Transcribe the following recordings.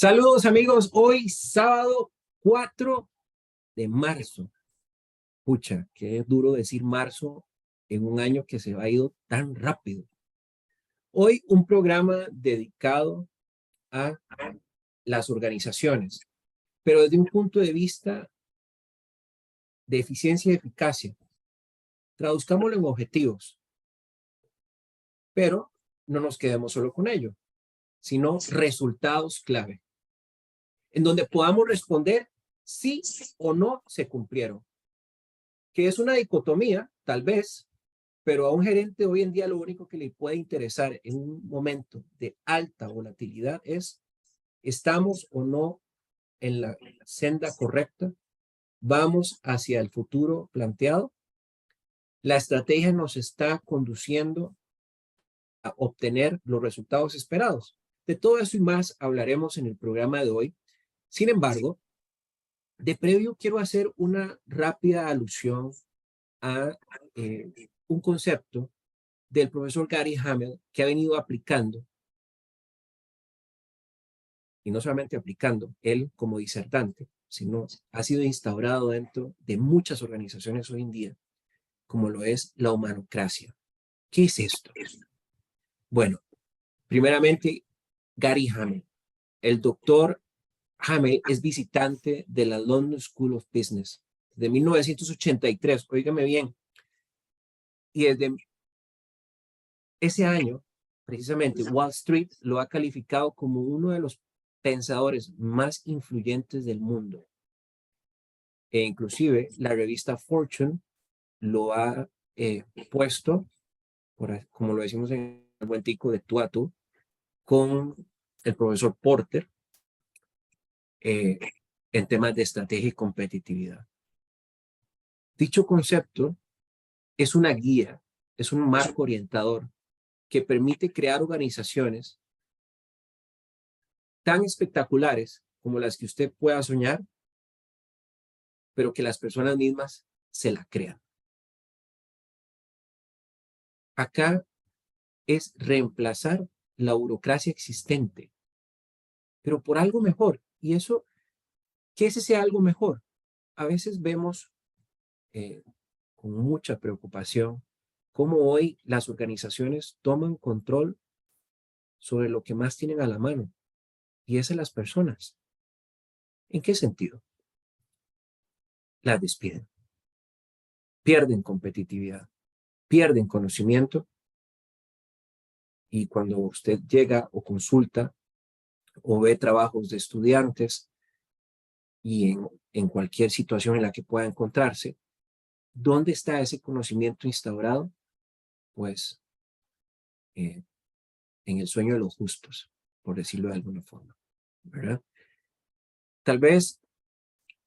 Saludos amigos, hoy sábado 4 de marzo. Pucha, qué duro decir marzo en un año que se ha ido tan rápido. Hoy un programa dedicado a las organizaciones, pero desde un punto de vista de eficiencia y eficacia. Traduzcámoslo en objetivos, pero no nos quedemos solo con ello, sino resultados clave, en donde podamos responder sí o no se cumplieron. Que es una dicotomía, tal vez, pero a un gerente hoy en día lo único que le puede interesar en un momento de alta volatilidad es, ¿estamos o no en la senda correcta? ¿Vamos hacia el futuro planteado? ¿La estrategia nos está conduciendo a obtener los resultados esperados? De todo eso y más hablaremos en el programa de hoy. Sin embargo, de previo quiero hacer una rápida alusión a un concepto del profesor Gary Hamel que ha venido aplicando, y no solamente aplicando él como disertante, sino ha sido instaurado dentro de muchas organizaciones hoy en día, como lo es la humanocracia. ¿Qué es esto? Bueno, primeramente, Gary Hamel. El doctor Hamel es visitante de la London School of Business de 1983, óigame bien, y desde ese año, precisamente, Wall Street lo ha calificado como uno de los pensadores más influyentes del mundo. E inclusive la revista Fortune lo ha puesto, como lo decimos en el buen tico, de tú a tú, con el profesor Porter en temas de estrategia y competitividad. Dicho concepto es una guía, es un marco orientador que permite crear organizaciones tan espectaculares como las que usted pueda soñar, pero que las personas mismas se la crean. Acá es reemplazar la burocracia existente, pero por algo mejor. Y eso, ¿qué es ese algo mejor? A veces vemos con mucha preocupación cómo hoy las organizaciones toman control sobre lo que más tienen a la mano, y es en las personas. ¿En qué sentido? Las despiden, pierden competitividad, pierden conocimiento, y cuando usted llega o consulta o ve trabajos de estudiantes y en cualquier situación en la que pueda encontrarse, ¿dónde está ese conocimiento instaurado? Pues en el sueño de los justos, por decirlo de alguna forma, ¿verdad? Tal vez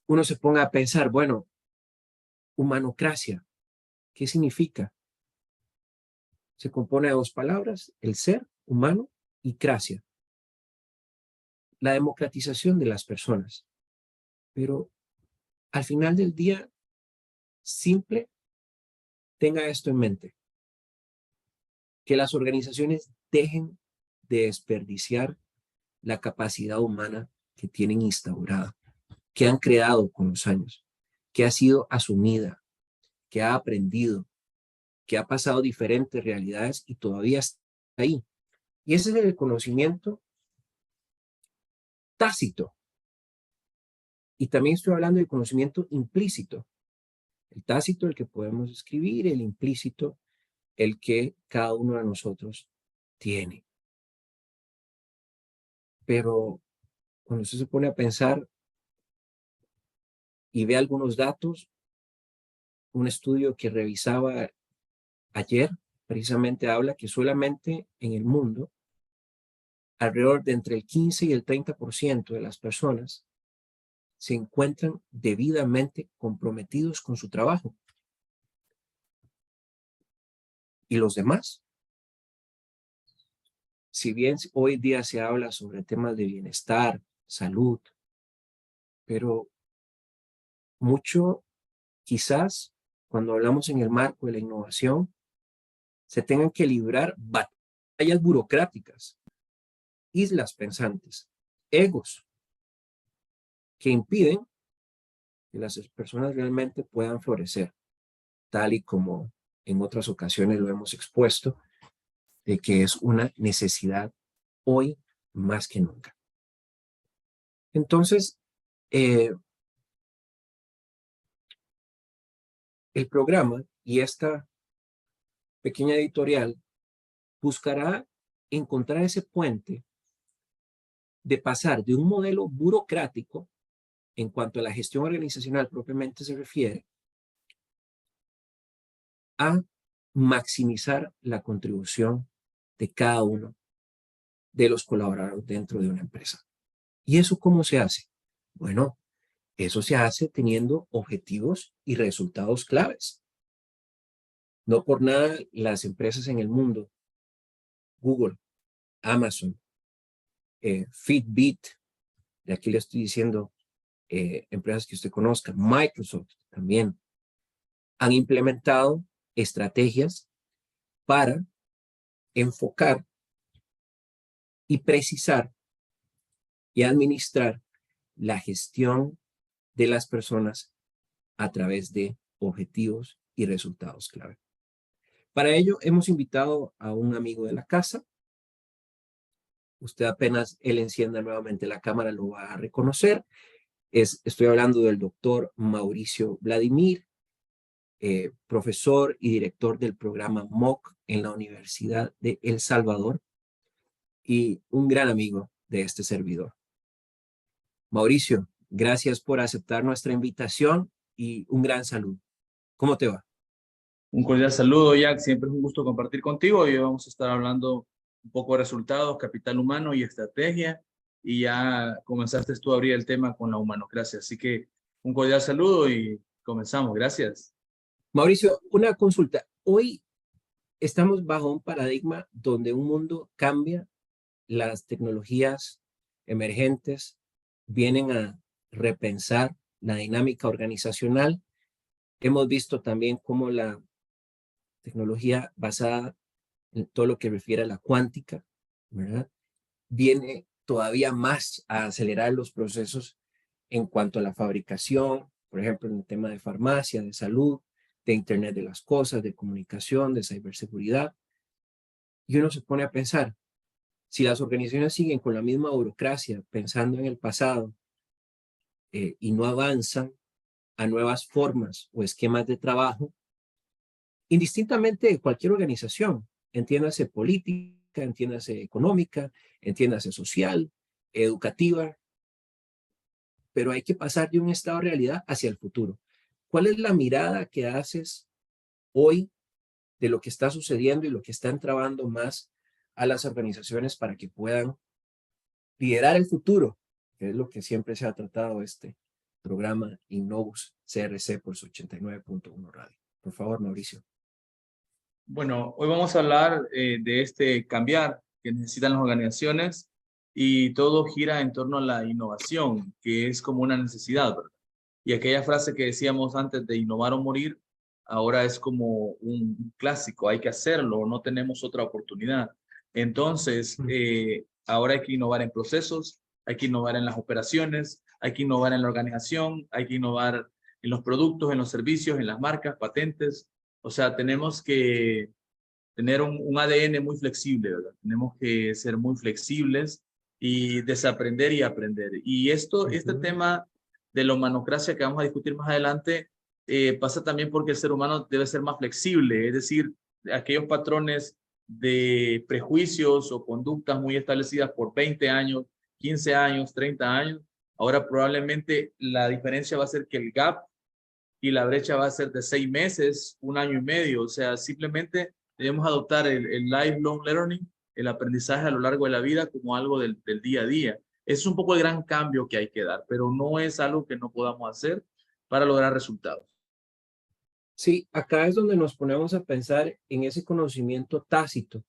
uno se ponga a pensar, bueno, humanocracia, ¿qué significa? Se compone de dos palabras, el ser humano y cracia, la democratización de las personas. Pero al final del día, simple, tenga esto en mente, que las organizaciones dejen de desperdiciar la capacidad humana que tienen instaurada, que han creado con los años, que ha sido asumida, que ha aprendido, que ha pasado diferentes realidades y todavía está ahí. Y ese es el conocimiento tácito. Y también estoy hablando del conocimiento implícito. El tácito, el que podemos escribir, el implícito, el que cada uno de nosotros tiene. Pero cuando usted se pone a pensar y ve algunos datos, un estudio que revisaba ayer precisamente habla que solamente en el mundo alrededor de entre el 15 y el 30% de las personas se encuentran debidamente comprometidos con su trabajo. ¿Y los demás? Si bien hoy día se habla sobre temas de bienestar, salud, pero mucho quizás cuando hablamos en el marco de la innovación se tengan que librar batallas burocráticas, islas pensantes, egos que impiden que las personas realmente puedan florecer, tal y como en otras ocasiones lo hemos expuesto, de que es una necesidad hoy más que nunca. Entonces, el programa y esta pequeña editorial buscará encontrar ese puente de pasar de un modelo burocrático en cuanto a la gestión organizacional propiamente se refiere a maximizar la contribución de cada uno de los colaboradores dentro de una empresa. ¿Y eso cómo se hace? Bueno, eso se hace teniendo objetivos y resultados claves. No por nada las empresas en el mundo, Google, Amazon, Fitbit, de aquí le estoy diciendo empresas que usted conozca, Microsoft también, han implementado estrategias para enfocar y precisar y administrar la gestión de las personas a través de objetivos y resultados clave. Para ello hemos invitado a un amigo de la casa. Usted apenas él encienda nuevamente la cámara lo va a reconocer. Estoy hablando del doctor Mauricio Vladimir, profesor y director del programa MOOC en la Universidad de El Salvador y un gran amigo de este servidor. Mauricio, gracias por aceptar nuestra invitación y un gran saludo. ¿Cómo te va? Un cordial saludo, Jack. Siempre es un gusto compartir contigo. Hoy vamos a estar hablando un poco de resultados, capital humano y estrategia. Y ya comenzaste tú a abrir el tema con la humanocracia. Así que un cordial saludo y comenzamos. Gracias. Mauricio, una consulta. Hoy estamos bajo un paradigma donde un mundo cambia, las tecnologías emergentes vienen a repensar la dinámica organizacional. Hemos visto también cómo la tecnología basada en todo lo que refiere a la cuántica, ¿verdad? Viene todavía más a acelerar los procesos en cuanto a la fabricación, por ejemplo, en el tema de farmacia, de salud, de Internet de las cosas, de comunicación, de ciberseguridad. Y uno se pone a pensar, si las organizaciones siguen con la misma burocracia, pensando en el pasado, y no avanzan a nuevas formas o esquemas de trabajo, indistintamente de cualquier organización, entiéndase política, entiéndase económica, entiéndase social, educativa, pero hay que pasar de un estado de realidad hacia el futuro. ¿Cuál es la mirada que haces hoy de lo que está sucediendo y lo que está entrabando más a las organizaciones para que puedan liderar el futuro, que es lo que siempre se ha tratado este programa Innovus CRC por su 89.1 Radio? Por favor, Mauricio. Bueno, hoy vamos a hablar de este cambiar que necesitan las organizaciones y todo gira en torno a la innovación, que es como una necesidad, ¿verdad? Y aquella frase que decíamos antes de innovar o morir, ahora es como un clásico, hay que hacerlo, no tenemos otra oportunidad. Entonces, ahora hay que innovar en procesos, hay que innovar en las operaciones, hay que innovar en la organización, hay que innovar en los productos, en los servicios, en las marcas, patentes. O sea, tenemos que tener un ADN muy flexible, ¿verdad? Tenemos que ser muy flexibles y desaprender y aprender. Y este tema de la humanocracia que vamos a discutir más adelante pasa también porque el ser humano debe ser más flexible, es decir, aquellos patrones de prejuicios o conductas muy establecidas por 20 años, 15 años, 30 años, ahora probablemente la diferencia va a ser que el gap y la brecha va a ser de 6 meses, un año y medio. O sea, simplemente debemos adoptar el lifelong learning, el aprendizaje a lo largo de la vida como algo del día a día. Es un poco el gran cambio que hay que dar, pero no es algo que no podamos hacer para lograr resultados. Sí, acá es donde nos ponemos a pensar en ese conocimiento tácito,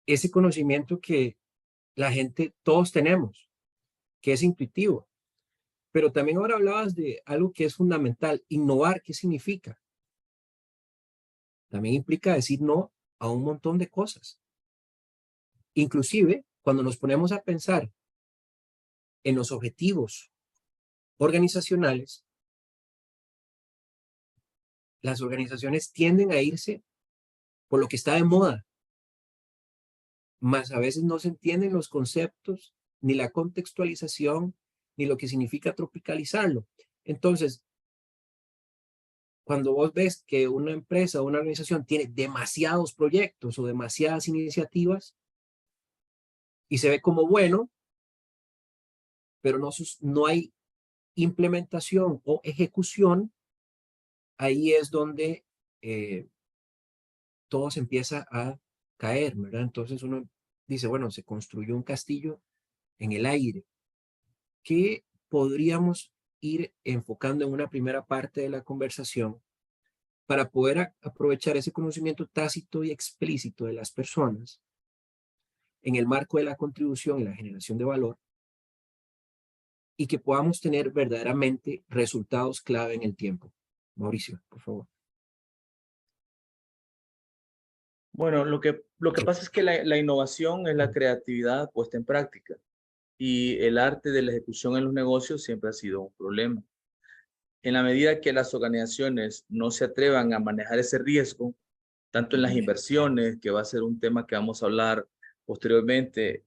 ese conocimiento que la gente, todos tenemos, que es intuitivo. Pero también ahora hablabas de algo que es fundamental, innovar. ¿Qué significa? También implica decir no a un montón de cosas. Inclusive, cuando nos ponemos a pensar en los objetivos organizacionales, las organizaciones tienden a irse por lo que está de moda, más a veces no se entienden los conceptos, ni la contextualización, ni lo que significa tropicalizarlo. Entonces, cuando vos ves que una empresa o una organización tiene demasiados proyectos o demasiadas iniciativas y se ve como bueno, pero no hay implementación o ejecución, ahí es donde todo se empieza a caer, ¿verdad? Entonces uno dice, bueno, se construyó un castillo en el aire. ¿Qué podríamos ir enfocando en una primera parte de la conversación para poder aprovechar ese conocimiento tácito y explícito de las personas en el marco de la contribución y la generación de valor y que podamos tener verdaderamente resultados clave en el tiempo? Mauricio, por favor. Bueno, lo que pasa es que la innovación es la creatividad puesta en práctica y el arte de la ejecución en los negocios siempre ha sido un problema. En la medida que las organizaciones no se atrevan a manejar ese riesgo, tanto en las inversiones, que va a ser un tema que vamos a hablar posteriormente,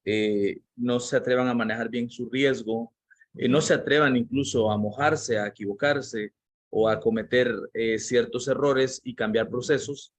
no se atrevan a manejar bien su riesgo, no se atrevan incluso a mojarse, a equivocarse o a cometer ciertos errores y cambiar procesos,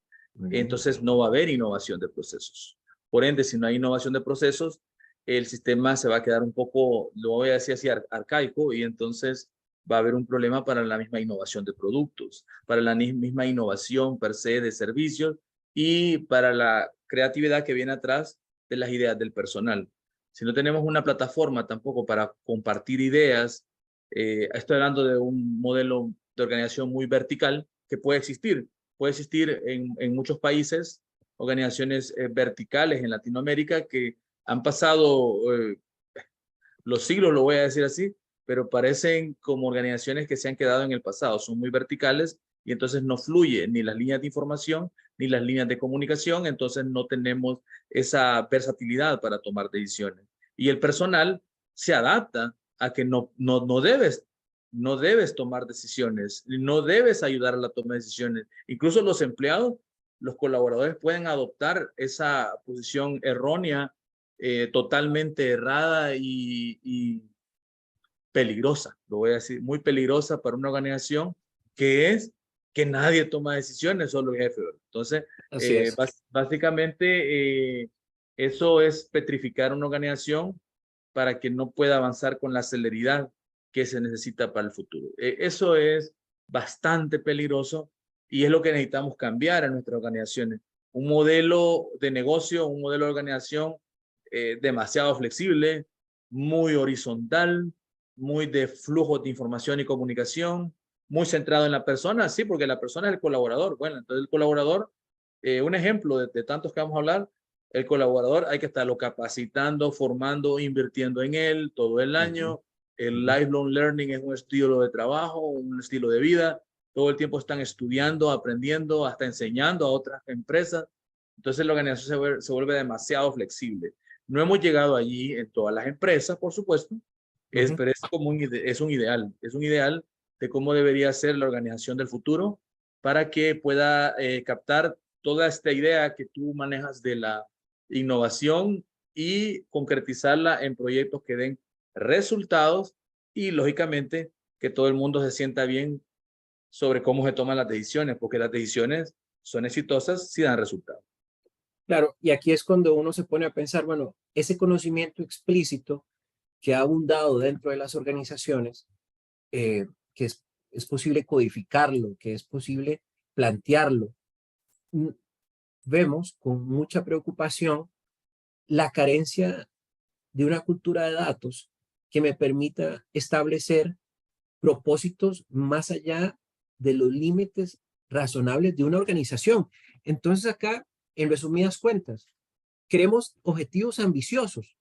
entonces no va a haber innovación de procesos. Por ende, si no hay innovación de procesos, el sistema se va a quedar un poco, lo voy a decir así, arcaico, y entonces va a haber un problema para la misma innovación de productos, para la misma innovación per se de servicios y para la creatividad que viene atrás de las ideas del personal. Si no tenemos una plataforma tampoco para compartir ideas, estoy hablando de un modelo de organización muy vertical que puede existir en muchos países, organizaciones verticales en Latinoamérica que han pasado los siglos, lo voy a decir así, pero parecen como organizaciones que se han quedado en el pasado, son muy verticales y entonces no fluye ni las líneas de información ni las líneas de comunicación, entonces no tenemos esa versatilidad para tomar decisiones. Y el personal se adapta a que no debes tomar decisiones, no debes ayudar a la toma de decisiones. Incluso los empleados, los colaboradores pueden adoptar esa posición errónea, totalmente errada y peligrosa, lo voy a decir, muy peligrosa para una organización, que es que nadie toma decisiones, solo el jefe. Entonces, Así es. básicamente, eso es petrificar una organización para que no pueda avanzar con la celeridad que se necesita para el futuro. Eso es bastante peligroso y es lo que necesitamos cambiar en nuestras organizaciones. Un modelo de negocio, un modelo de organización demasiado flexible, muy horizontal, muy de flujo de información y comunicación, muy centrado en la persona, sí, porque la persona es el colaborador. Bueno, entonces el colaborador, un ejemplo de tantos que vamos a hablar, el colaborador hay que estarlo capacitando, formando, invirtiendo en él todo el año. El lifelong learning es un estilo de trabajo, un estilo de vida. Todo el tiempo están estudiando, aprendiendo, hasta enseñando a otras empresas. Entonces la organización se vuelve demasiado flexible. No hemos llegado allí en todas las empresas, por supuesto, pero es como es un ideal de cómo debería ser la organización del futuro para que pueda captar toda esta idea que tú manejas de la innovación y concretizarla en proyectos que den resultados y, lógicamente, que todo el mundo se sienta bien sobre cómo se toman las decisiones, porque las decisiones son exitosas si dan resultados. Claro, y aquí es cuando uno se pone a pensar, bueno, ese conocimiento explícito que ha abundado dentro de las organizaciones, que es posible codificarlo, que es posible plantearlo. Vemos con mucha preocupación la carencia de una cultura de datos que me permita establecer propósitos más allá de los límites razonables de una organización. Entonces acá, en resumidas cuentas, queremos objetivos ambiciosos,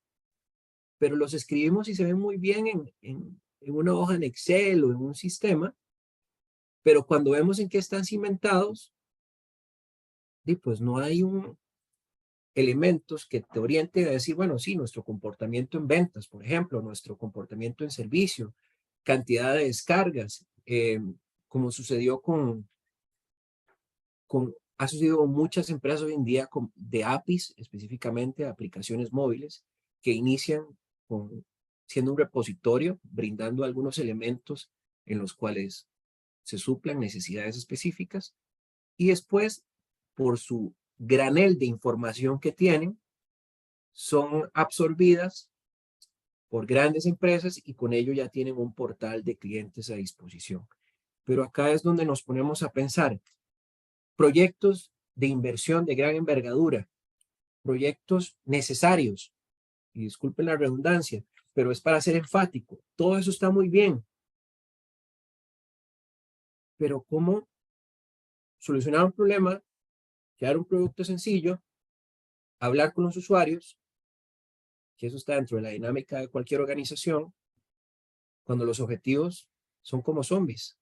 pero los escribimos y se ven muy bien en una hoja en Excel o en un sistema, pero cuando vemos en qué están cimentados, pues no hay elementos que te orienten a decir, bueno, sí, nuestro comportamiento en ventas, por ejemplo, nuestro comportamiento en servicio, cantidad de descargas, como sucedió ha sucedido con muchas empresas hoy en día de APIs, específicamente aplicaciones móviles, que inician siendo un repositorio, brindando algunos elementos en los cuales se suplan necesidades específicas, y después, por su granel de información que tienen, son absorbidas por grandes empresas y con ello ya tienen un portal de clientes a disposición. Pero acá es donde nos ponemos a pensar proyectos de inversión de gran envergadura, proyectos necesarios, y disculpen la redundancia, pero es para ser enfático, todo eso está muy bien, pero ¿cómo solucionar un problema, crear un producto sencillo, hablar con los usuarios, que eso está dentro de la dinámica de cualquier organización, cuando los objetivos son como zombies?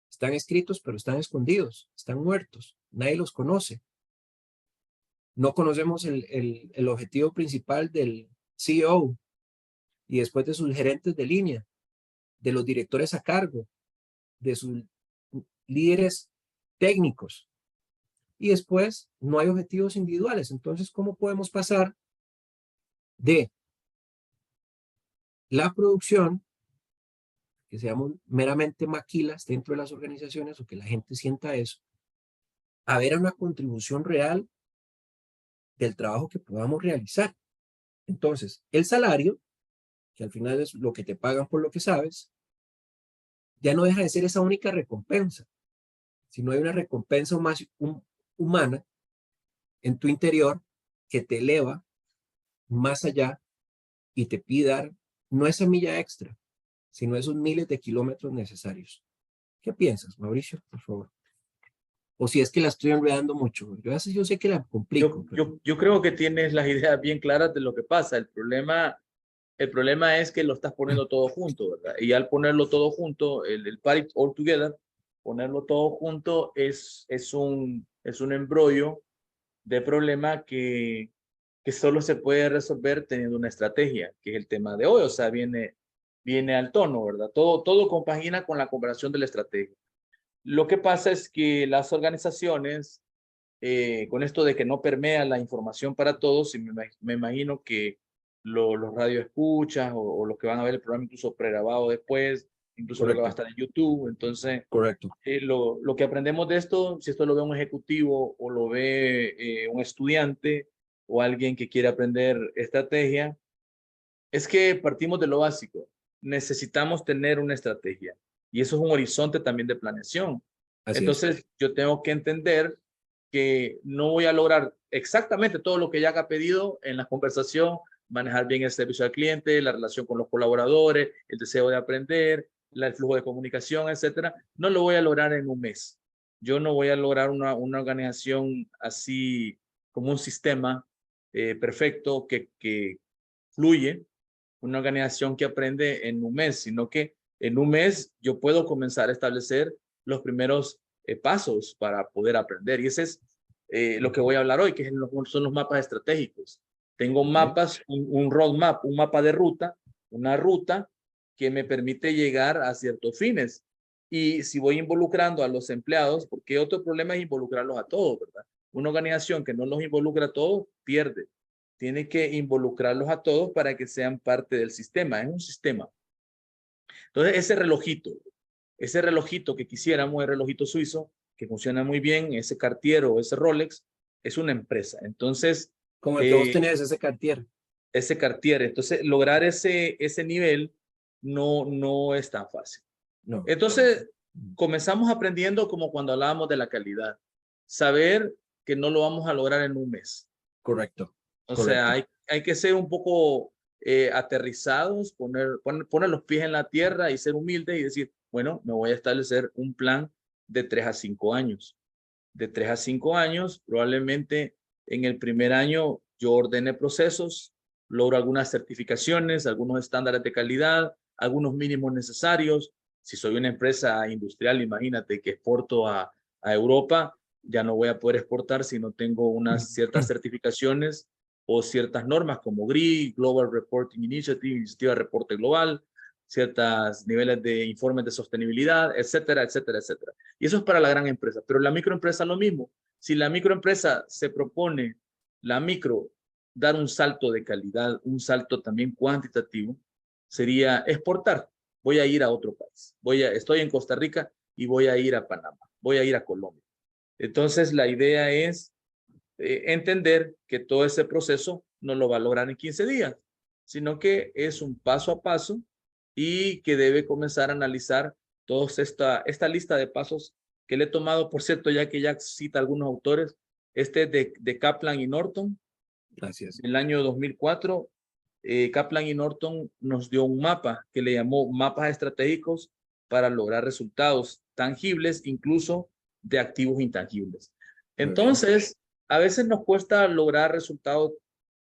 Están escritos, pero están escondidos, están muertos, nadie los conoce. No conocemos el objetivo principal del CEO y después de sus gerentes de línea, de los directores a cargo, de sus líderes técnicos. Y después no hay objetivos individuales. Entonces, ¿cómo podemos pasar de la producción, que seamos meramente maquilas dentro de las organizaciones o que la gente sienta eso, a ver a una contribución real del trabajo que podamos realizar? Entonces, el salario, que al final es lo que te pagan por lo que sabes, ya no deja de ser esa única recompensa, sino hay una recompensa más humana en tu interior que te eleva más allá y te pide dar no esa milla extra, sino esos miles de kilómetros necesarios. ¿Qué piensas, Mauricio, por favor? O si es que la estoy enredando mucho. Yo sé que la complico. Yo creo que tienes las ideas bien claras de lo que pasa. El problema es que lo estás poniendo todo junto, ¿verdad? Y al ponerlo todo junto, el put it all together, ponerlo todo junto es un embrollo de problema que solo se puede resolver teniendo una estrategia, que es el tema de hoy. O sea, viene al tono, ¿verdad? Todo compagina con la comparación de la estrategia. Lo que pasa es que las organizaciones, con esto de que no permea la información para todos, y me imagino que los radioescuchas o los que van a ver el programa incluso pregrabado después, incluso lo que va a Correcto, estar en YouTube. Entonces, correcto. lo que aprendemos de esto, si esto lo ve un ejecutivo o lo ve un estudiante o alguien que quiere aprender estrategia, es que partimos de lo básico. Necesitamos tener una estrategia y eso es un horizonte también de planeación. Así es. Entonces, yo tengo que entender que no voy a lograr exactamente todo lo que ya haga pedido en la conversación, manejar bien el servicio al cliente, la relación con los colaboradores, el deseo de aprender, el flujo de comunicación, etcétera. No lo voy a lograr en un mes. Yo no voy a lograr una organización así como un sistema perfecto que fluye, una organización que aprende en un mes, sino que en un mes yo puedo comenzar a establecer los primeros pasos para poder aprender. Y ese es lo que voy a hablar hoy, que son los mapas estratégicos. Tengo Okay. mapas, un roadmap, un mapa de ruta, una ruta que me permite llegar a ciertos fines. Y si voy involucrando a los empleados, porque otro problema es involucrarlos a todos, ¿verdad? Una organización que no los involucra a todos pierde. Tiene que involucrarlos a todos para que sean parte del sistema. Es un sistema. Entonces, ese relojito que quisiéramos, el relojito suizo, que funciona muy bien, ese Cartier o ese Rolex, es una empresa. Entonces, Como el que vos tenés ese Cartier. ese Cartier, entonces lograr ese nivel no es tan fácil. No. Entonces, comenzamos aprendiendo como cuando hablábamos de la calidad. Saber que no lo vamos a lograr en un mes. Correcto. O sea, Correcto. hay que ser un poco aterrizados, poner los pies en la tierra y ser humildes y decir, bueno, me voy a establecer un plan de 3 a 5 años. De 3 a 5 años, probablemente en el primer año yo ordene procesos, logro algunas certificaciones, algunos estándares de calidad, algunos mínimos necesarios. Si soy una empresa industrial, imagínate que exporto a Europa, Ya no voy a poder exportar si no tengo unas ciertas certificaciones o ciertas normas como GRI, Global Reporting Initiative, Iniciativa de Reporte Global, ciertos niveles de informes de sostenibilidad, etcétera, etcétera, etcétera. Y eso es para la gran empresa, pero la microempresa lo mismo. Si la microempresa se propone, la micro, dar un salto de calidad, un salto también cuantitativo, sería exportar. Voy a ir a otro país. Estoy en Costa Rica y voy a ir a Panamá, voy a ir a Colombia. Entonces, la idea es entender que todo ese proceso no lo va a lograr en 15 días, sino que es un paso a paso y que debe comenzar a analizar toda esta lista de pasos que le he tomado, por cierto, ya que ya cita algunos autores, de Kaplan y Norton, Gracias. del año 2004. Kaplan y Norton nos dio un mapa que le llamó mapas estratégicos para lograr resultados tangibles, incluso de activos intangibles. Muy bien. Entonces, a veces nos cuesta lograr resultados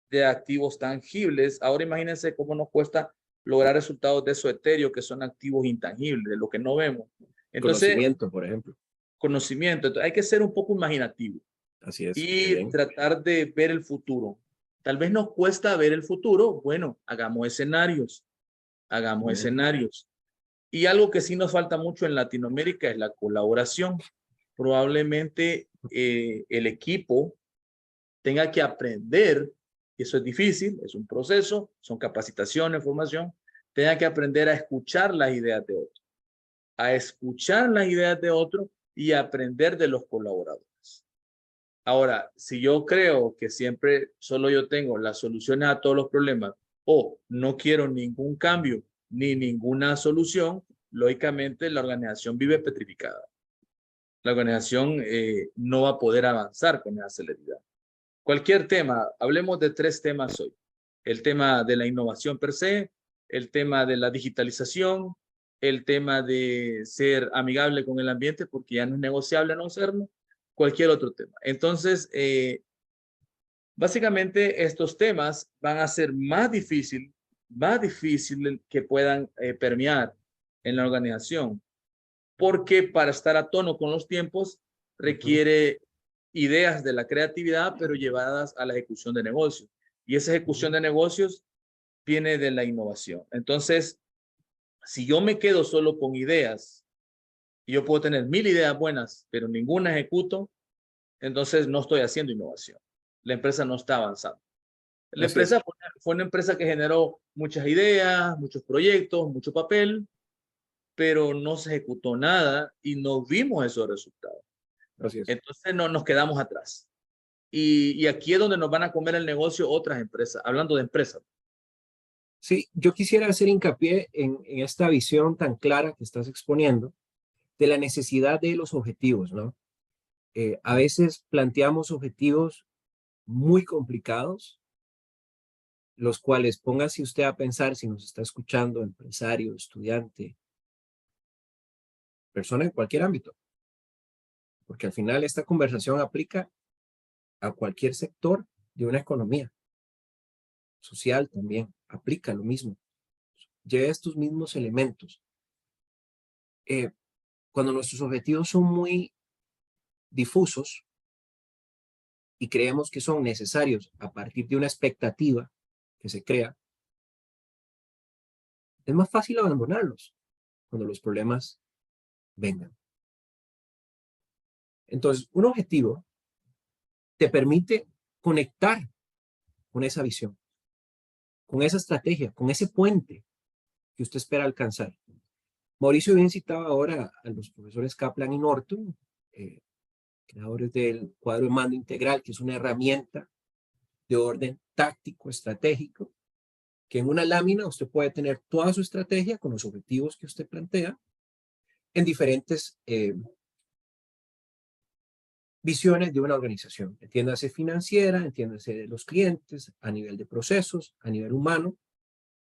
de activos tangibles. Ahora imagínense cómo nos cuesta lograr resultados de eso etéreo, que son activos intangibles, de lo que no vemos. Entonces, Conocimiento, por ejemplo. conocimiento. Entonces, hay que ser un poco imaginativo Así es. Muy y bien. tratar de ver el futuro. Tal vez nos cuesta ver el futuro. Bueno, hagamos escenarios. Hagamos Muy bien. escenarios. Y algo que sí nos falta mucho en Latinoamérica es la colaboración. Probablemente el equipo tenga que aprender, eso es difícil, es un proceso, son capacitaciones, formación, tenga que aprender a escuchar las ideas de otro, a escuchar las ideas de otro y aprender de los colaboradores. Ahora, si yo creo que siempre solo yo tengo las soluciones a todos los problemas o no quiero ningún cambio ni ninguna solución, lógicamente la organización vive petrificada. La organización no va a poder avanzar con esa celeridad. Cualquier tema, hablemos de 3 temas hoy. El tema de la innovación per se, el tema de la digitalización, el tema de ser amigable con el ambiente, porque ya no es negociable no serlo, cualquier otro tema. Entonces, básicamente estos temas van a ser más difícil que puedan permear en la organización, porque para estar a tono con los tiempos requiere ideas de la creatividad, pero llevadas a la ejecución de negocios. Y esa ejecución de negocios viene de la innovación. Entonces, si yo me quedo solo con ideas, y yo puedo tener 1000 ideas buenas, pero ninguna ejecuto, entonces no estoy haciendo innovación. La empresa no está avanzando. La Así es. empresa fue una empresa que generó muchas ideas, muchos proyectos, mucho papel, pero no se ejecutó nada y no vimos esos resultados. Así es. Entonces no, nos quedamos atrás. Y aquí es donde nos van a comer el negocio otras empresas, hablando de empresas. Sí, yo quisiera hacer hincapié en esta visión tan clara que estás exponiendo de la necesidad de los objetivos, ¿no? A veces planteamos objetivos muy complicados, los cuales póngase usted a pensar si nos está escuchando, empresario, estudiante, persona en cualquier ámbito, porque al final esta conversación aplica a cualquier sector de una economía social también, aplica lo mismo, lleva estos mismos elementos. Eh, Cuando nuestros objetivos son muy difusos y creemos que son necesarios a partir de una expectativa que se crea, es más fácil abandonarlos cuando los problemas vengan. Entonces, un objetivo te permite conectar con esa visión, con esa estrategia, con ese puente que usted espera alcanzar. Mauricio bien citaba ahora a los profesores Kaplan y Norton, creadores del cuadro de mando integral, que es una herramienta de orden táctico, estratégico, que en una lámina usted puede tener toda su estrategia con los objetivos que usted plantea en diferentes visiones de una organización. Entiéndase financiera, entiéndase de los clientes, a nivel de procesos, a nivel humano.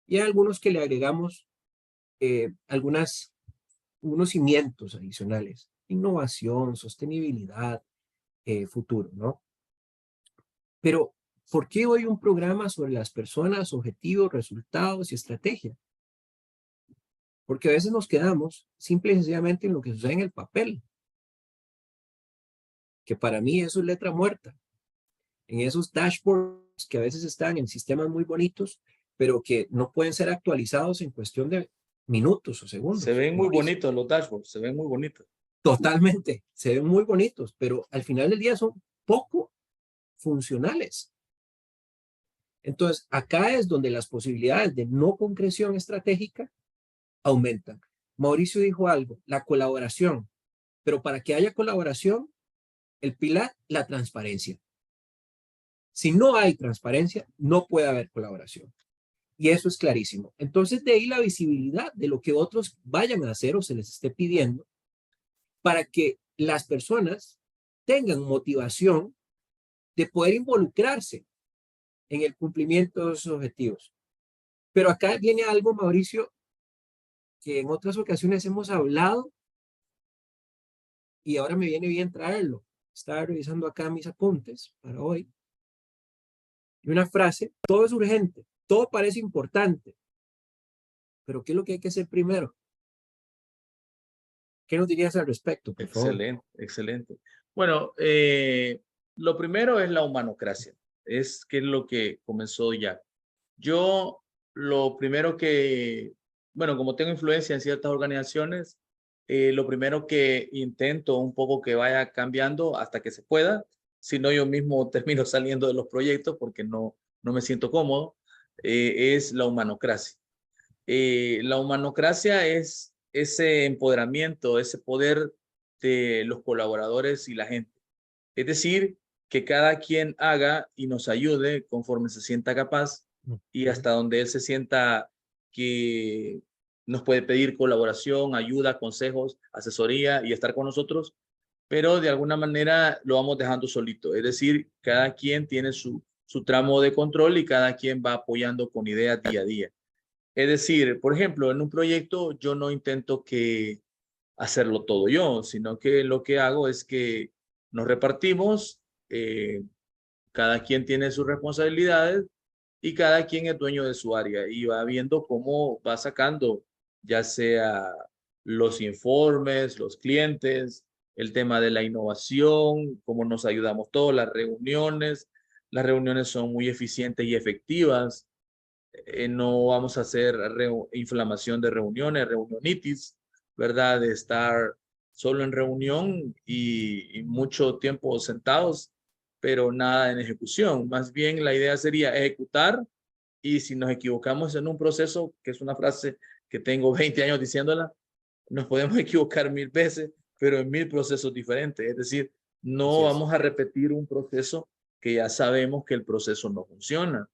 Y hay algunos que le agregamos unos cimientos adicionales. Innovación, sostenibilidad, futuro, ¿no? Pero, ¿por qué hoy un programa sobre las personas, objetivos, resultados y estrategia? Porque a veces nos quedamos simple y sencillamente en lo que sucede en el papel. que para mí eso es letra muerta. En esos dashboards que a veces están en sistemas muy bonitos, pero que no pueden ser actualizados en cuestión de minutos o Se segundos. ven muy Mauricio, bonitos los dashboards, se ven muy bonitos. totalmente, se ven muy bonitos, pero al final del día son poco funcionales. Entonces, acá es donde las posibilidades de no concreción estratégica aumentan. Mauricio dijo algo, la colaboración, pero para que haya colaboración, el pilar, la transparencia. Si no hay transparencia, no puede haber colaboración. Y eso es clarísimo. Entonces, de ahí la visibilidad de lo que otros vayan a hacer o se les esté pidiendo para que las personas tengan motivación de poder involucrarse en el cumplimiento de esos objetivos. Pero acá viene algo, Mauricio, que en otras ocasiones hemos hablado y ahora me viene bien traerlo. Estaba revisando acá mis apuntes para hoy. Y una frase, todo es urgente, todo parece importante, pero ¿qué es lo que hay que hacer primero? ¿Qué nos dirías al respecto, por favor? Excelente, excelente. Bueno, lo primero es la humanocracia. Es que es lo que comenzó ya. Yo lo primero que, bueno, como tengo influencia en ciertas organizaciones, lo primero que intento un poco que vaya cambiando hasta que se pueda, si no yo mismo termino saliendo de los proyectos porque no me siento cómodo, es la humanocracia. La humanocracia es ese empoderamiento, ese poder de los colaboradores y la gente. Es decir, que cada quien haga y nos ayude conforme se sienta capaz y hasta donde él se sienta que nos puede pedir colaboración, ayuda, consejos, asesoría y estar con nosotros, pero de alguna manera lo vamos dejando solito. Es decir, cada quien tiene su tramo de control y cada quien va apoyando con ideas día a día. Es decir, por ejemplo, en un proyecto yo no intento que hacerlo todo yo, sino que lo que hago es que nos repartimos, eh, cada quien tiene sus responsabilidades y cada quien es dueño de su área y va viendo cómo va sacando, ya sea los informes, los clientes, el tema de la innovación, cómo nos ayudamos todos, las reuniones. Las reuniones son muy eficientes y efectivas. No vamos a hacer inflamación de reuniones, reunionitis, ¿verdad? De estar solo en reunión y mucho tiempo sentados, pero nada en ejecución. Más bien la idea sería ejecutar y si nos equivocamos en un proceso, que es una frase que tengo 20 años diciéndola, nos podemos equivocar 1000 veces, pero en 1000 procesos diferentes. Es decir, no Así es. vamos a repetir un proceso que ya sabemos que el proceso no funciona.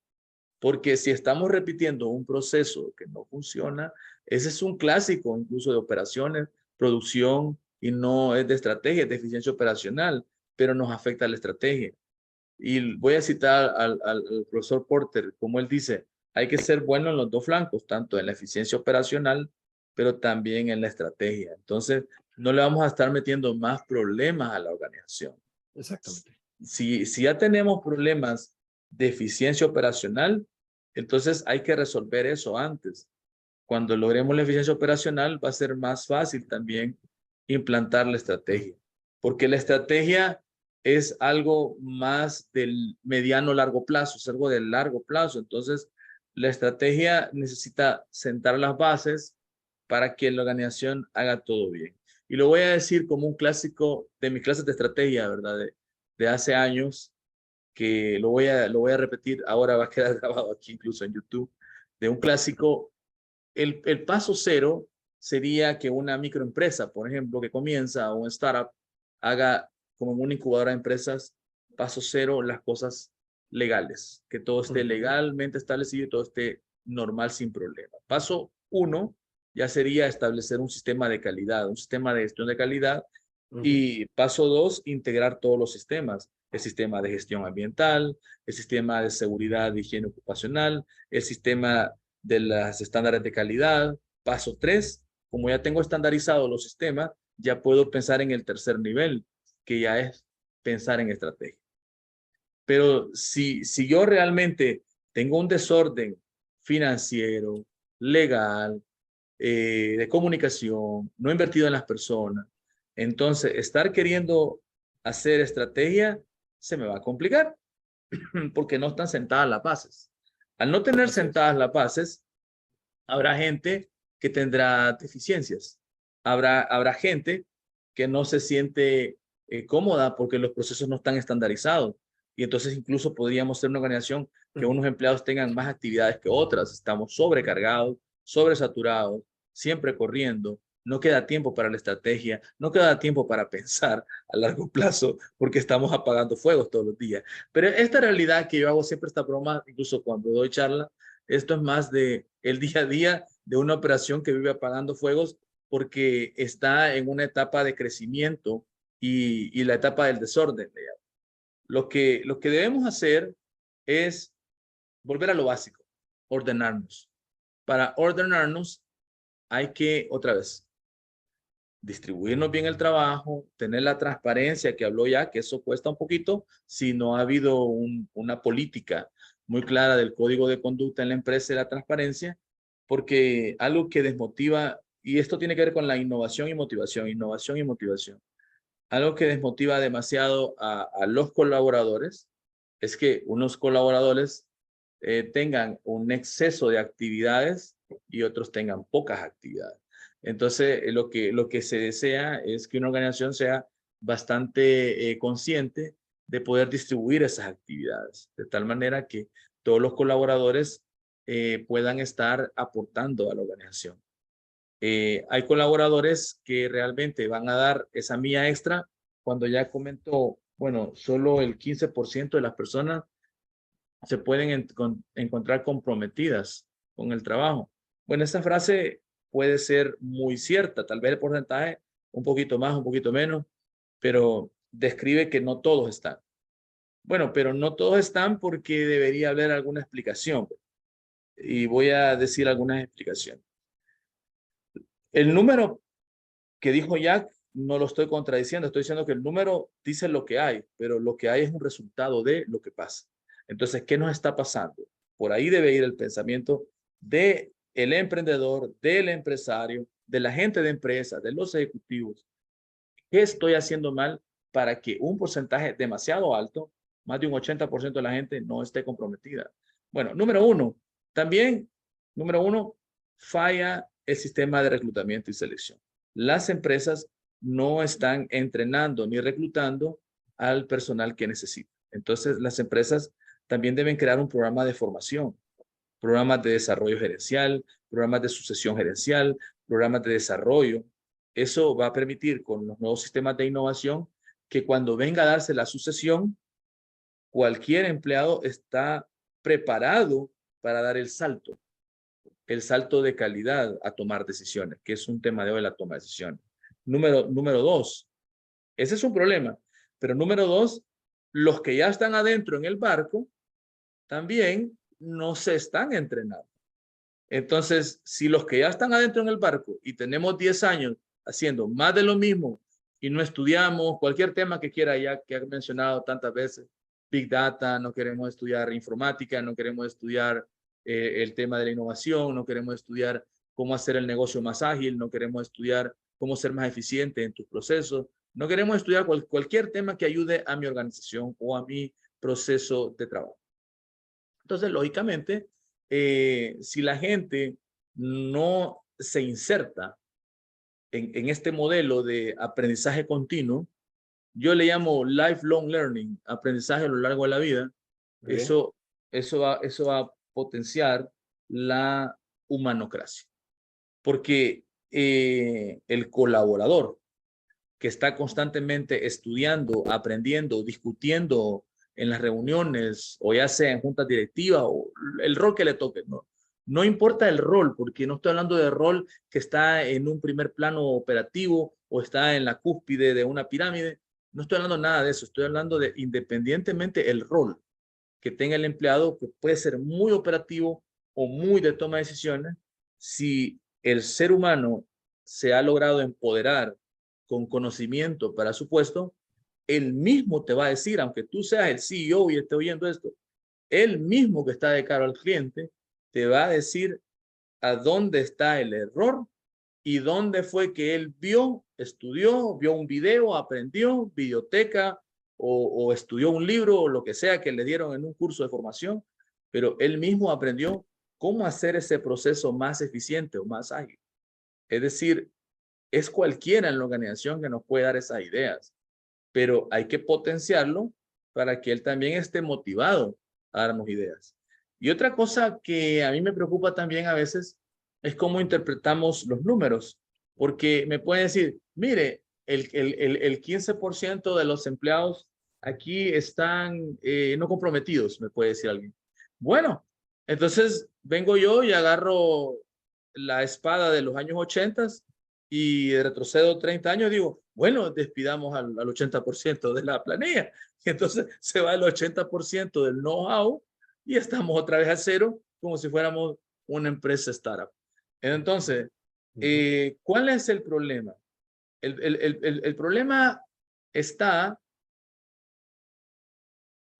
Porque si estamos repitiendo un proceso que no funciona, ese es un clásico incluso de operaciones, producción, y no es de estrategia, es de eficiencia operacional, pero nos afecta a la estrategia. Y voy a citar al profesor Porter, como él dice, hay que ser bueno en los dos flancos, tanto en la eficiencia operacional, pero también en la estrategia. Entonces, no le vamos a estar metiendo más problemas a la organización. Exactamente. Si ya tenemos problemas de eficiencia operacional, entonces hay que resolver eso antes. Cuando logremos la eficiencia operacional, va a ser más fácil también implantar la estrategia, porque la estrategia es algo más del mediano largo plazo, es algo del largo plazo. Entonces, la estrategia necesita sentar las bases para que la organización haga todo bien. Y lo voy a decir como un clásico de mis clases de estrategia, ¿verdad? De hace años, que lo voy a repetir, ahora va a quedar grabado aquí incluso en YouTube, de un clásico. El paso cero sería que una microempresa, por ejemplo, que comienza un startup, haga como una incubadora de empresas, paso cero, las cosas legales, que todo esté legalmente establecido y todo esté normal sin problema. Paso uno ya sería establecer un sistema de calidad, un sistema de gestión de calidad. Y paso dos, integrar todos los sistemas, el sistema de gestión ambiental, el sistema de seguridad e higiene ocupacional, el sistema de los estándares de calidad. Paso tres, como ya tengo estandarizados los sistemas, ya puedo pensar en el tercer nivel, que ya es pensar en estrategia. Pero si yo realmente tengo un desorden financiero, legal, de comunicación, no he invertido en las personas, entonces estar queriendo hacer estrategia, se me va a complicar porque no están sentadas las bases. Al no tener Así es. sentadas las bases, habrá gente que tendrá deficiencias. Habrá gente que no se siente cómoda porque los procesos no están estandarizados. Y entonces incluso podríamos ser una organización que unos empleados tengan más actividades que otras. Estamos sobrecargados, sobresaturados, siempre corriendo. No queda tiempo para la estrategia, no queda tiempo para pensar a largo plazo porque estamos apagando fuegos todos los días. Pero esta realidad que yo hago siempre esta broma, incluso cuando doy charla, esto es más de el día a día de una operación que vive apagando fuegos porque está en una etapa de crecimiento y la etapa del desorden. Lo que debemos hacer es volver a lo básico, ordenarnos. Para ordenarnos hay que, otra vez, distribuirnos bien el trabajo, tener la transparencia que habló ya, que eso cuesta un poquito si no ha habido una política muy clara del código de conducta en la empresa y la transparencia, porque algo que desmotiva, y esto tiene que ver con la innovación y motivación. Algo que desmotiva demasiado a los colaboradores es que unos colaboradores tengan un exceso de actividades y otros tengan pocas actividades. Entonces, lo que se desea es que una organización sea bastante consciente de poder distribuir esas actividades, de tal manera que todos los colaboradores puedan estar aportando a la organización. Hay colaboradores que realmente van a dar esa milla extra cuando ya comentó, bueno, solo el 15% de las personas se pueden encontrar comprometidas con el trabajo. Bueno, esta frase puede ser muy cierta, tal vez el porcentaje un poquito más, un poquito menos, pero describe que no todos están. Bueno, pero no todos están porque debería haber alguna explicación. Y voy a decir algunas explicaciones. El número que dijo Jack no lo estoy contradiciendo, estoy diciendo que el número dice lo que hay, pero lo que hay es un resultado de lo que pasa. Entonces, ¿qué nos está pasando? Por ahí debe ir el pensamiento de el emprendedor, del empresario, de la gente de empresa, de los ejecutivos. ¿Qué estoy haciendo mal para que un porcentaje demasiado alto, más de un 80% de la gente, no esté comprometida? Bueno, número uno, falla el sistema de reclutamiento y selección. Las empresas no están entrenando ni reclutando al personal que necesitan. Entonces, las empresas también deben crear un programa de formación, programas de desarrollo gerencial, programas de sucesión gerencial, programas de desarrollo. Eso va a permitir con los nuevos sistemas de innovación que cuando venga a darse la sucesión, cualquier empleado está preparado para dar el salto de calidad a tomar decisiones, que es un tema de hoy, la toma de decisiones. Número dos, ese es un problema, pero número dos, los que ya están adentro en el barco también no se están entrenando. Entonces, si los que ya están adentro en el barco y tenemos 10 años haciendo más de lo mismo y no estudiamos cualquier tema que quiera ya que ha mencionado tantas veces, Big Data, no queremos estudiar informática, no queremos estudiar el tema de la innovación, no queremos estudiar cómo hacer el negocio más ágil, no queremos estudiar cómo ser más eficiente en tus procesos, no queremos estudiar cualquier tema que ayude a mi organización o a mi proceso de trabajo. Entonces, lógicamente, si la gente no se inserta en este modelo de aprendizaje continuo, yo le llamo lifelong learning, aprendizaje a lo largo de la vida, Bien. eso va a potenciar la humanocracia. Porque el colaborador que está constantemente estudiando, aprendiendo, discutiendo en las reuniones, o ya sea en juntas directivas, o el rol que le toque, ¿no? No importa el rol, porque no estoy hablando de rol que está en un primer plano operativo o está en la cúspide de una pirámide. No estoy hablando nada de eso. Estoy hablando de independientemente el rol que tenga el empleado, que puede ser muy operativo o muy de toma de decisiones. Si el ser humano se ha logrado empoderar con conocimiento para su puesto, él mismo te va a decir, aunque tú seas el CEO y esté oyendo esto, él mismo que está de cara al cliente, te va a decir a dónde está el error y dónde fue que él vio, estudió, vio un video, aprendió, biblioteca o estudió un libro o lo que sea que le dieron en un curso de formación, pero él mismo aprendió cómo hacer ese proceso más eficiente o más ágil. Es decir, es cualquiera en la organización que nos puede dar esas ideas, pero hay que potenciarlo para que él también esté motivado a darnos ideas. Y otra cosa que a mí me preocupa también a veces es cómo interpretamos los números, porque me pueden decir, mire, el 15% de los empleados aquí están no comprometidos, me puede decir alguien. Bueno, entonces vengo yo y agarro la espada de los años 80 y retrocedo 30 años, digo, bueno, despidamos al 80% de la planilla. Y entonces se va el 80% del know-how y estamos otra vez a cero, como si fuéramos una empresa startup. Entonces, ¿cuál es el problema? El problema está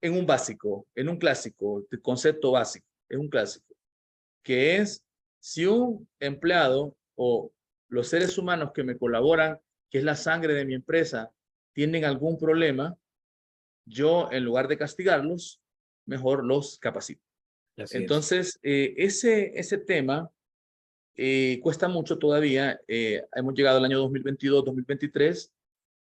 en un básico, en un clásico, el concepto básico, es un clásico, que es si un empleado o los seres humanos que me colaboran, que es la sangre de mi empresa, tienen algún problema, yo en lugar de castigarlos, mejor los capacito. Así es. Entonces, ese tema cuesta mucho todavía. Hemos llegado al año 2022, 2023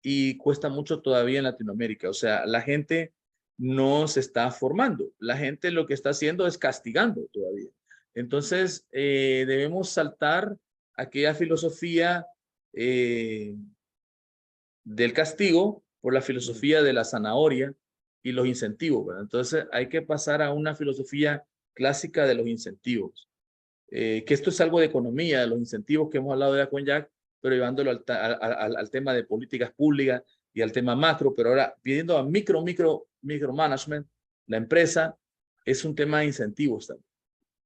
y cuesta mucho todavía en Latinoamérica. O sea, la gente no se está formando. La gente lo que está haciendo es castigando todavía. Entonces, debemos saltar aquella filosofía del castigo por la filosofía de la zanahoria y los incentivos, ¿verdad? Entonces, hay que pasar a una filosofía clásica de los incentivos. Que esto es algo de economía, de los incentivos que hemos hablado ya con Jack, pero llevándolo al tema de políticas públicas y al tema macro, pero ahora pidiendo a micro management, la empresa, es un tema de incentivos también.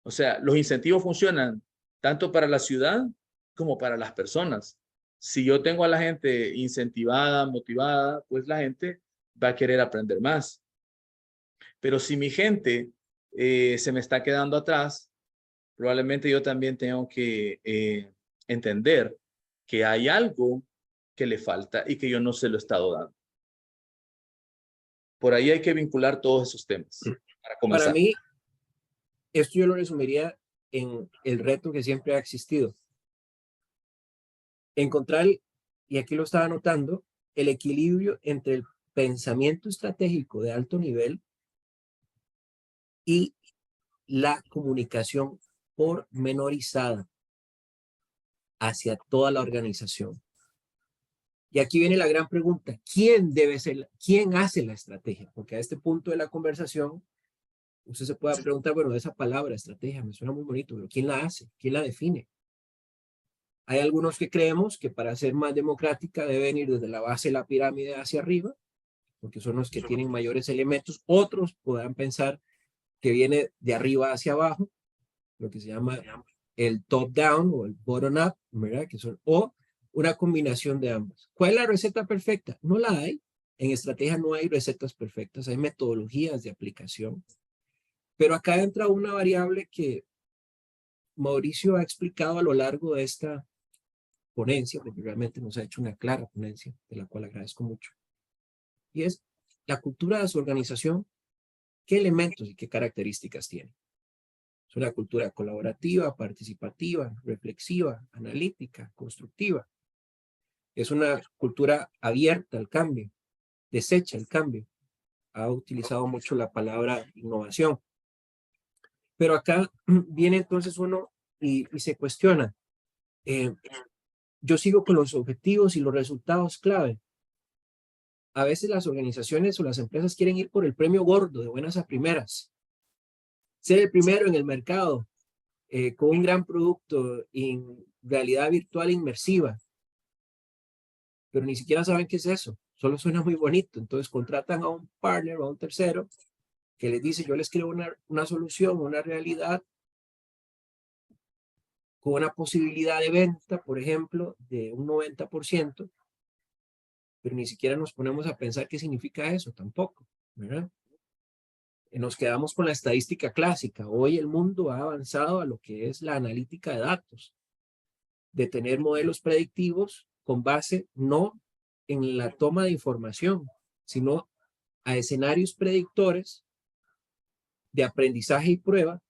O sea, los incentivos funcionan tanto para la ciudad como para las personas. Si yo tengo a la gente incentivada, motivada, pues la gente va a querer aprender más. Pero si mi gente se me está quedando atrás, probablemente yo también tengo que entender que hay algo que le falta y que yo no se lo he estado dando. Por ahí hay que vincular todos esos temas para Para comenzar. mí, esto yo lo resumiría en el reto que siempre ha existido. Encontrar, y aquí lo estaba notando, el equilibrio entre el pensamiento estratégico de alto nivel y la comunicación pormenorizada hacia toda la organización. Y aquí viene la gran pregunta, ¿quién hace la estrategia? Porque a este punto de la conversación, usted se puede preguntar, bueno, esa palabra estrategia me suena muy bonito, pero ¿quién la hace? ¿Quién la define? Hay algunos que creemos que para ser más democrática deben ir desde la base de la pirámide hacia arriba, porque son los que tienen mayores elementos. Otros podrán pensar que viene de arriba hacia abajo, lo que se llama el top-down o el bottom-up, ¿verdad? Que son, o una combinación de ambos. ¿Cuál es la receta perfecta? No la hay. En estrategia no hay recetas perfectas, hay metodologías de aplicación. Pero acá entra una variable que Mauricio ha explicado a lo largo de esta ponencia, porque realmente nos ha hecho una clara ponencia, de la cual agradezco mucho. Y es la cultura de su organización, qué elementos y qué características tiene. Es una cultura colaborativa, participativa, reflexiva, analítica, constructiva. Es una cultura abierta al cambio, desecha el cambio. Ha utilizado mucho la palabra innovación. Pero acá viene entonces uno y se cuestiona. Yo sigo con los objetivos y los resultados clave. A veces las organizaciones o las empresas quieren ir por el premio gordo, de buenas a primeras. Ser el primero en el mercado, con un gran producto en realidad virtual inmersiva, pero ni siquiera saben qué es eso, solo suena muy bonito. Entonces contratan a un partner o a un tercero que les dice, yo les creo una solución, una realidad con una posibilidad de venta, por ejemplo, de un 90%, pero ni siquiera nos ponemos a pensar qué significa eso tampoco, ¿verdad? Nos quedamos con la estadística clásica. Hoy el mundo ha avanzado a lo que es la analítica de datos. de tener modelos predictivos con base no en la toma de información, sino a escenarios predictores de aprendizaje y prueba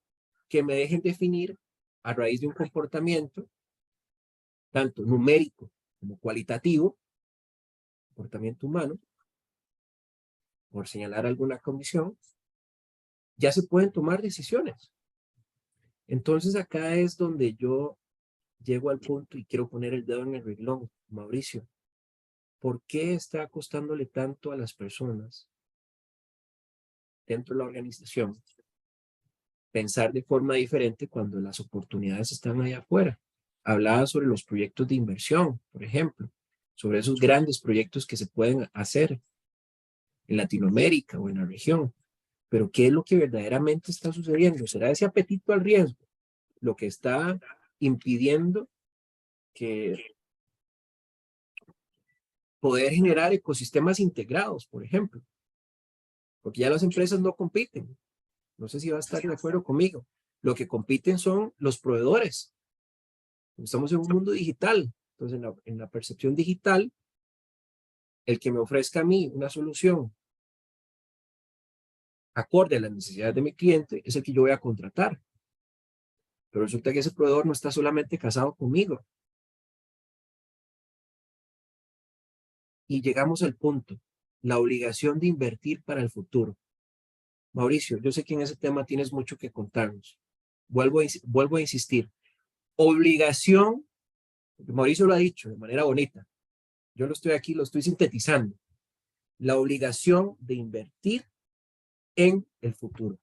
que me dejen definir a raíz de un comportamiento tanto numérico como cualitativo, comportamiento humano, por señalar alguna condición, ya se pueden tomar decisiones. Entonces acá es donde yo llego al punto y quiero poner el dedo en el renglón. Mauricio, ¿por qué está costándole tanto a las personas dentro de la organización pensar de forma diferente cuando las oportunidades están allá afuera? Hablaba sobre los proyectos de inversión, por ejemplo, sobre esos grandes proyectos que se pueden hacer en Latinoamérica o en la región. Pero ¿qué es lo que verdaderamente está sucediendo? ¿Será ese apetito al riesgo lo que está impidiendo que poder generar ecosistemas integrados, por ejemplo? Porque ya las empresas no compiten. No sé si va a estar de acuerdo conmigo. Lo que compiten son los proveedores. Estamos en un mundo digital. Entonces, en la percepción digital, el que me ofrezca a mí una solución acorde a las necesidades de mi cliente es el que yo voy a contratar. Pero resulta que ese proveedor no está solamente casado conmigo. Y llegamos al punto, la obligación de invertir para el futuro. Mauricio, yo sé que en ese tema tienes mucho que contarnos. Vuelvo a insistir. Obligación, Mauricio lo ha dicho de manera bonita. Yo lo estoy aquí, lo estoy sintetizando. La obligación de invertir en el futuro.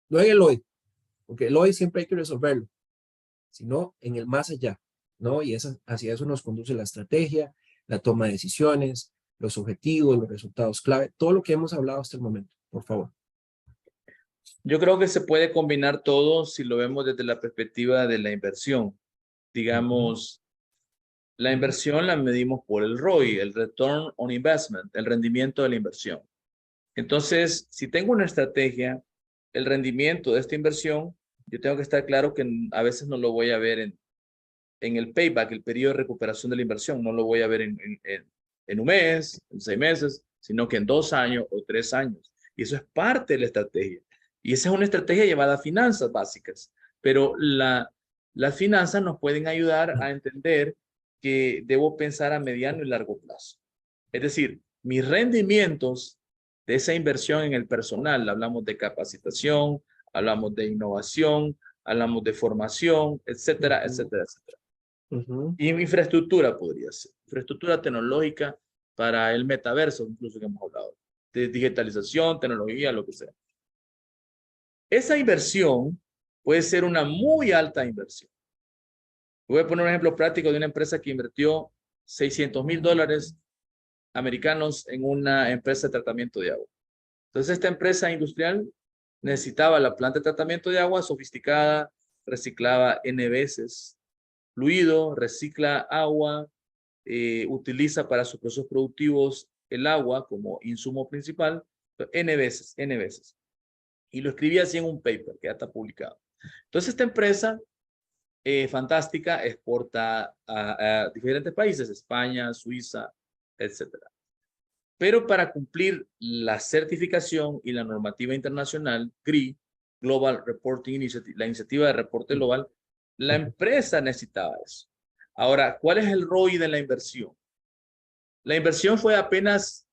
No en el hoy, porque el hoy siempre hay que resolverlo, sino en el más allá, ¿no? Y hacia eso nos conduce la estrategia, la toma de decisiones, los objetivos, los resultados clave, todo lo que hemos hablado hasta el momento, por favor. Yo creo que se puede combinar todo si lo vemos desde la perspectiva de la inversión. Digamos, la inversión la medimos por el ROI, el Return on Investment, el rendimiento de la inversión. Entonces, si tengo una estrategia, el rendimiento de esta inversión, yo tengo que estar claro que a veces no lo voy a ver en el payback, el periodo de recuperación de la inversión, no lo voy a ver en un mes, en 6 meses, sino que en 2 años o 3 años. Y eso es parte de la estrategia. Y esa es una estrategia llevada a finanzas básicas. Pero las finanzas nos pueden ayudar a entender que debo pensar a mediano y largo plazo. Es decir, mis rendimientos de esa inversión en el personal, hablamos de capacitación, hablamos de innovación, hablamos de formación, etcétera, etcétera, etcétera. Y infraestructura podría ser, infraestructura tecnológica para el metaverso, incluso que hemos hablado, de digitalización, tecnología, lo que sea. Esa inversión puede ser una muy alta inversión. Voy a poner un ejemplo práctico de una empresa que invirtió $600,000 americanos en una empresa de tratamiento de agua. Entonces, esta empresa industrial necesitaba la planta de tratamiento de agua sofisticada, reciclaba N veces fluido, recicla agua, utiliza para sus procesos productivos el agua como insumo principal, N veces, N veces. Y lo escribía así en un paper que ya está publicado. Entonces, esta empresa fantástica exporta a diferentes países, España, Suiza, etcétera. Pero para cumplir la certificación y la normativa internacional, GRI, Global Reporting Initiative, la iniciativa de reporte global, la empresa necesitaba eso. Ahora, ¿cuál es el ROI de la inversión? La inversión fue apenas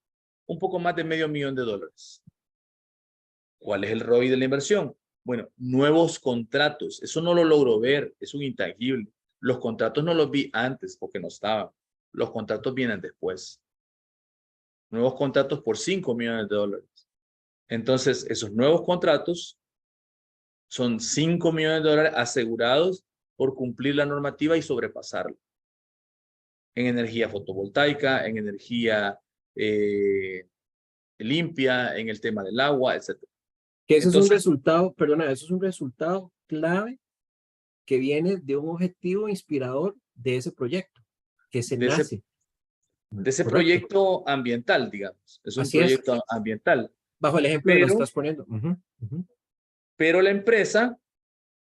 un poco más de $500,000. ¿Cuál es el ROI de la inversión? Bueno, nuevos contratos. Eso no lo logro ver, es un intangible. Los contratos no los vi antes porque no estaban. Los contratos vienen después. Nuevos contratos por $5,000,000. Entonces, esos nuevos contratos son $5,000,000 asegurados por cumplir la normativa y sobrepasarla. En energía fotovoltaica, en energía limpia, en el tema del agua, etc. Que ese es un Entonces, resultado, perdona, eso es un resultado clave que viene de un objetivo inspirador de ese proyecto, que se de ese, nace. de ese Correcto. proyecto ambiental, digamos. Es un Así es. proyecto ambiental. Bajo el ejemplo que nos Pero, estás poniendo. pero la empresa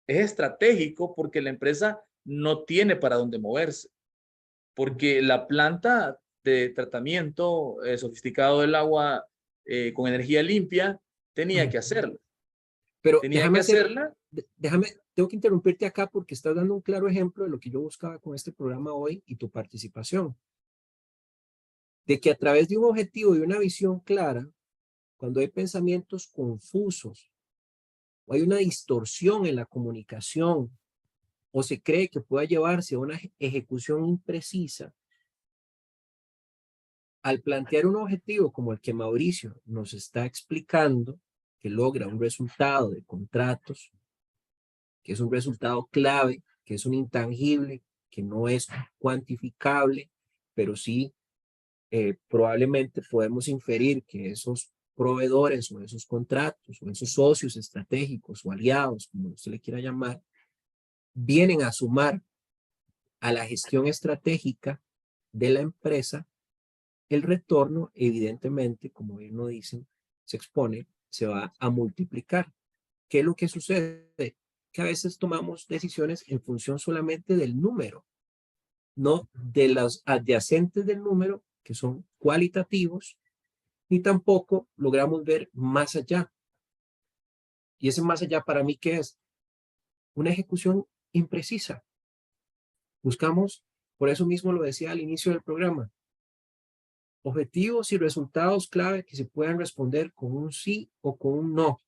es estratégico porque la empresa no tiene para dónde moverse, porque la planta de tratamiento sofisticado del agua con energía limpia tenía que hacerlo. Pero Tenía que hacerla. tengo que interrumpirte acá porque estás dando un claro ejemplo de lo que yo buscaba con este programa hoy y tu participación. De que a través de un objetivo y una visión clara, cuando hay pensamientos confusos, o hay una distorsión en la comunicación, o se cree que pueda llevarse a una ejecución imprecisa, al plantear un objetivo como el que Mauricio nos está explicando, que logra un resultado de contratos, que es un resultado clave, que es un intangible, que no es cuantificable, pero sí probablemente podemos inferir que esos proveedores o esos contratos o esos socios estratégicos o aliados, como usted le quiera llamar, vienen a sumar a la gestión estratégica de la empresa. El retorno, evidentemente, como bien lo dicen, se expone, se va a multiplicar. ¿Qué es lo que sucede? Que a veces tomamos decisiones en función solamente del número, no de los adyacentes del número, que son cualitativos, ni tampoco logramos ver más allá. Y ese más allá para mí, ¿qué es? Una ejecución imprecisa. Buscamos, por eso mismo lo decía al inicio del programa, objetivos y resultados clave que se puedan responder con un sí o con un no,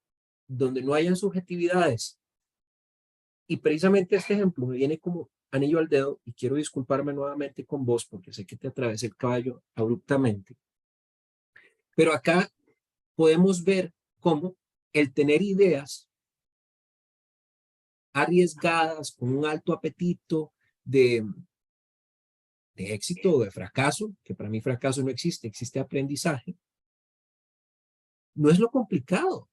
donde no hayan subjetividades. Y precisamente este ejemplo me viene como anillo al dedo y quiero disculparme nuevamente con vos porque sé que te atravesé el caballo abruptamente. Pero acá podemos ver cómo el tener ideas arriesgadas, con un alto apetito de éxito o de fracaso, que para mí fracaso no existe, existe aprendizaje, no es lo complicado.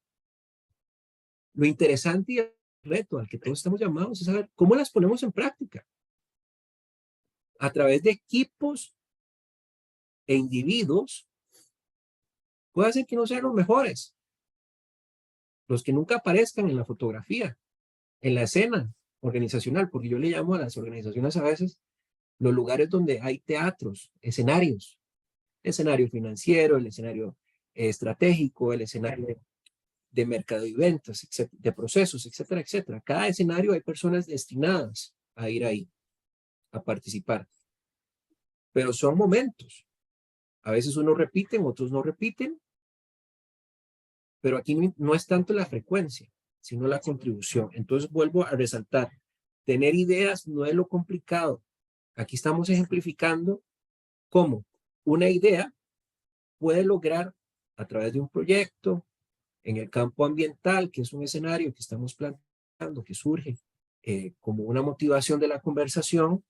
Lo interesante y el reto al que todos estamos llamados es saber cómo las ponemos en práctica a través de equipos e individuos. Puede ser que no sean los mejores, los que nunca aparezcan en la fotografía, en la escena organizacional, porque yo le llamo a las organizaciones a veces los lugares donde hay teatros, escenarios, el escenario financiero, el escenario estratégico, el escenario de mercado y ventas, de procesos, etcétera, etcétera. Cada escenario hay personas destinadas a ir ahí, a participar. Pero son momentos. A veces unos repiten, otros no repiten, pero aquí no es tanto la frecuencia, sino la contribución. Entonces vuelvo a resaltar, tener ideas no es lo complicado. Aquí estamos ejemplificando cómo una idea puede lograr a través de un proyecto en el campo ambiental, que es un escenario que estamos planteando, que surge como una motivación de la conversación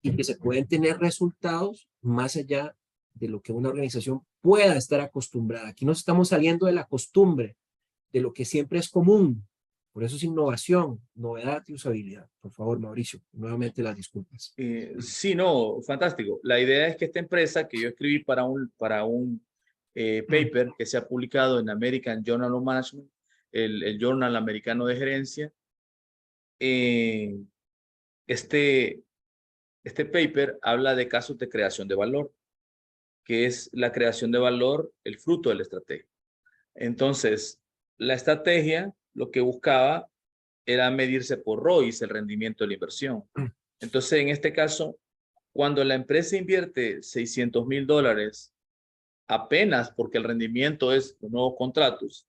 y que se pueden tener resultados más allá de lo que una organización pueda estar acostumbrada. Aquí nos estamos saliendo de la costumbre, de lo que siempre es común. Por eso es innovación, novedad y usabilidad. Por favor, Mauricio, nuevamente las disculpas. Sí, no, fantástico. La idea es que esta empresa que yo escribí para un paper que se ha publicado en American Journal of Management, el Journal Americano de Gerencia, eh, este, este paper habla de casos de creación de valor, que es la creación de valor, el fruto de la estrategia. Entonces, la estrategia lo que buscaba era medirse por ROIs, el rendimiento de la inversión. Entonces, en este caso, cuando la empresa invierte $600,000 apenas porque el rendimiento es los nuevos contratos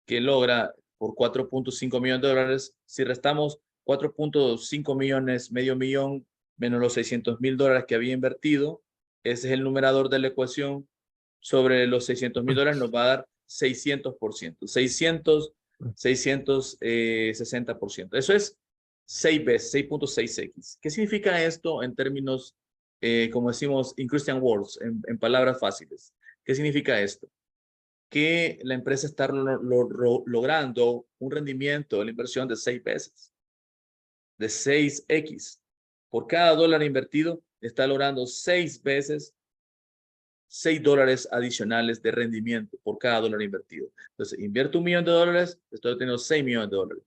que logra por $4.5 millones, si restamos 4.5 millones, medio millón, menos los $600,000 que había invertido, ese es el numerador de la ecuación, sobre los $600,000 nos va a dar 600%, 660%. Eso es 6 veces, 6.6x. ¿Qué significa esto en términos, como decimos, in Christian words, en palabras fáciles? ¿Qué significa esto? Que la empresa está logrando un rendimiento de la inversión de 6 veces, de 6x. Por cada dólar invertido, está logrando 6 veces $6 adicionales de rendimiento por cada dólar invertido. Entonces, invierto $1 millón, estoy teniendo $6 millones.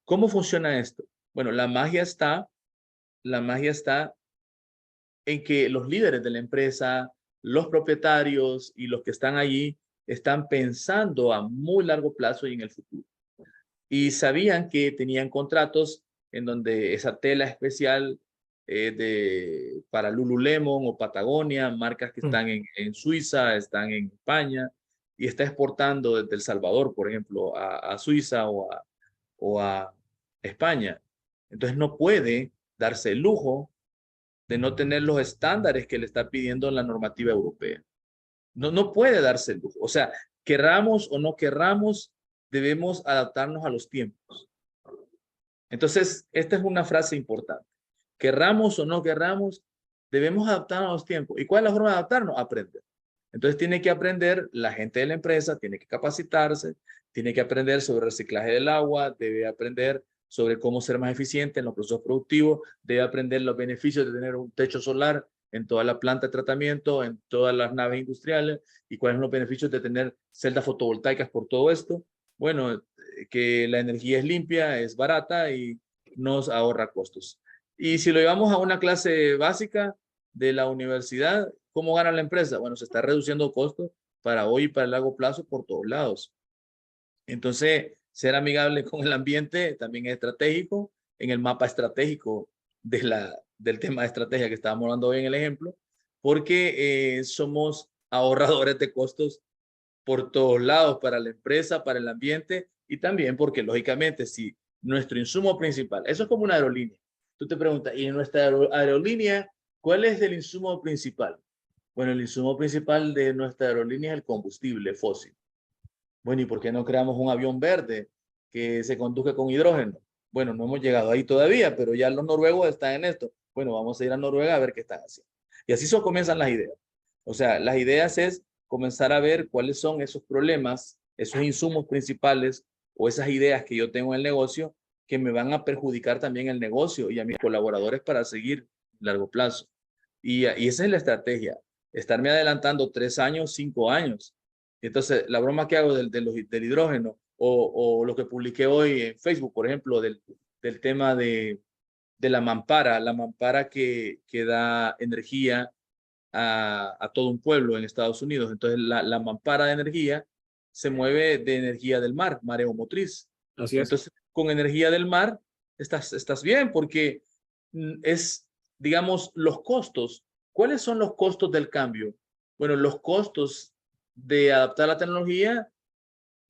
¿Cómo funciona esto? Bueno, la magia está la magia está en que los líderes de la empresa, los propietarios y los que están allí están pensando a muy largo plazo y en el futuro. Y sabían que tenían contratos en donde esa tela especial para Lululemon o Patagonia, marcas que Mm. están en Suiza, están en España, y está exportando desde El Salvador, por ejemplo, a Suiza o a España. Entonces no puede darse el lujo de no tener los estándares que le está pidiendo la normativa europea. No, no puede darse el lujo. O sea, querramos o no querramos, debemos adaptarnos a los tiempos. Entonces, esta es una frase importante. Querramos o no querramos, debemos adaptarnos a los tiempos. ¿Y cuál es la forma de adaptarnos? Aprender. Entonces, tiene que aprender la gente de la empresa, tiene que capacitarse, tiene que aprender sobre reciclaje del agua, debe aprender sobre cómo ser más eficiente en los procesos productivos, debe aprender los beneficios de tener un techo solar en toda la planta de tratamiento, en todas las naves industriales, y cuáles son los beneficios de tener celdas fotovoltaicas por todo esto. Bueno, que la energía es limpia, es barata y nos ahorra costos. Y si lo llevamos a una clase básica de la universidad, ¿cómo gana la empresa? Bueno, se está reduciendo costos para hoy y para el largo plazo por todos lados. Entonces, ser amigable con el ambiente también es estratégico en el mapa estratégico del tema de estrategia que estábamos hablando hoy en el ejemplo, porque somos ahorradores de costos por todos lados para la empresa, para el ambiente y también porque lógicamente si nuestro insumo principal, eso es como una aerolínea. Tú te preguntas, ¿y en nuestra aerolínea cuál es el insumo principal? Bueno, el insumo principal de nuestra aerolínea es el combustible fósil. Bueno, ¿y por qué no creamos un avión verde que se conduzca con hidrógeno? Bueno, no hemos llegado ahí todavía, pero ya los noruegos están en esto. Bueno, vamos a ir a Noruega a ver qué están haciendo. Y así comienzan las ideas. O sea, las ideas es comenzar a ver cuáles son esos problemas, esos insumos principales o esas ideas que yo tengo en el negocio que me van a perjudicar también el negocio y a mis colaboradores para seguir a largo plazo. Y esa es la estrategia, estarme adelantando 3 años, 5 años. Entonces, la broma que hago del hidrógeno o lo que publiqué hoy en Facebook, por ejemplo, del tema de la mampara que da energía a todo un pueblo en Estados Unidos. Entonces, la mampara de energía se mueve de energía del mar, mareomotriz. Así es. Entonces, con energía del mar, estás bien porque es, digamos, los costos. ¿Cuáles son los costos del cambio? Bueno, los costos de adaptar la tecnología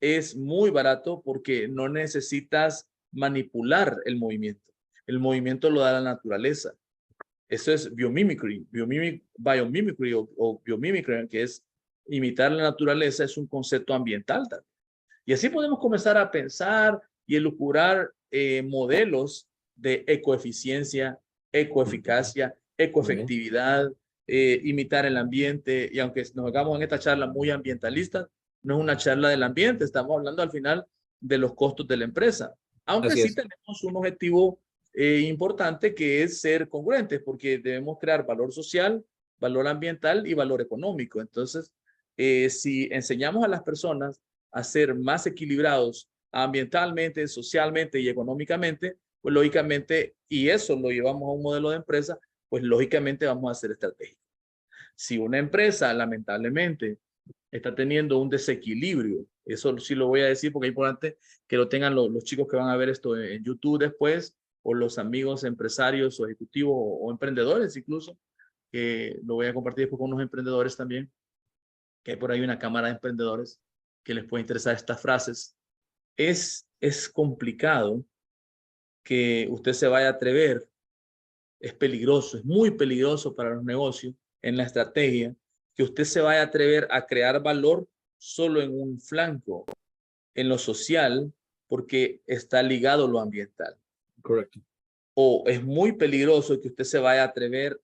es muy barato porque no necesitas manipular el movimiento. El movimiento lo da la naturaleza. Eso es biomimicry, biomimicry o biomimicry, que es imitar la naturaleza, es un concepto ambiental también. Y así podemos comenzar a pensar y elucubrar modelos de ecoeficiencia, ecoeficacia, Muy bien. ecoefectividad, imitar el ambiente. Y aunque nos hagamos en esta charla muy ambientalista, no es una charla del ambiente, estamos hablando al final de los costos de la empresa. Aunque Así sí es. tenemos un objetivo importante que es ser congruentes, porque debemos crear valor social, valor ambiental y valor económico. Entonces, si enseñamos a las personas a ser más equilibrados ambientalmente, socialmente y económicamente, pues lógicamente, y eso lo llevamos a un modelo de empresa, pues lógicamente vamos a ser estratégicos. Si una empresa lamentablemente está teniendo un desequilibrio, eso sí lo voy a decir porque es importante que lo tengan los chicos que van a ver esto en YouTube después, o los amigos empresarios o ejecutivos o emprendedores incluso, que lo voy a compartir después con unos emprendedores también, que hay por ahí una cámara de emprendedores que les puede interesar estas frases. Es complicado que usted se vaya a atrever, es peligroso, es muy peligroso para los negocios en la estrategia, que usted se vaya a atrever a crear valor solo en un flanco, en lo social, porque está ligado a lo ambiental. Correcto. O es muy peligroso que usted se vaya a atrever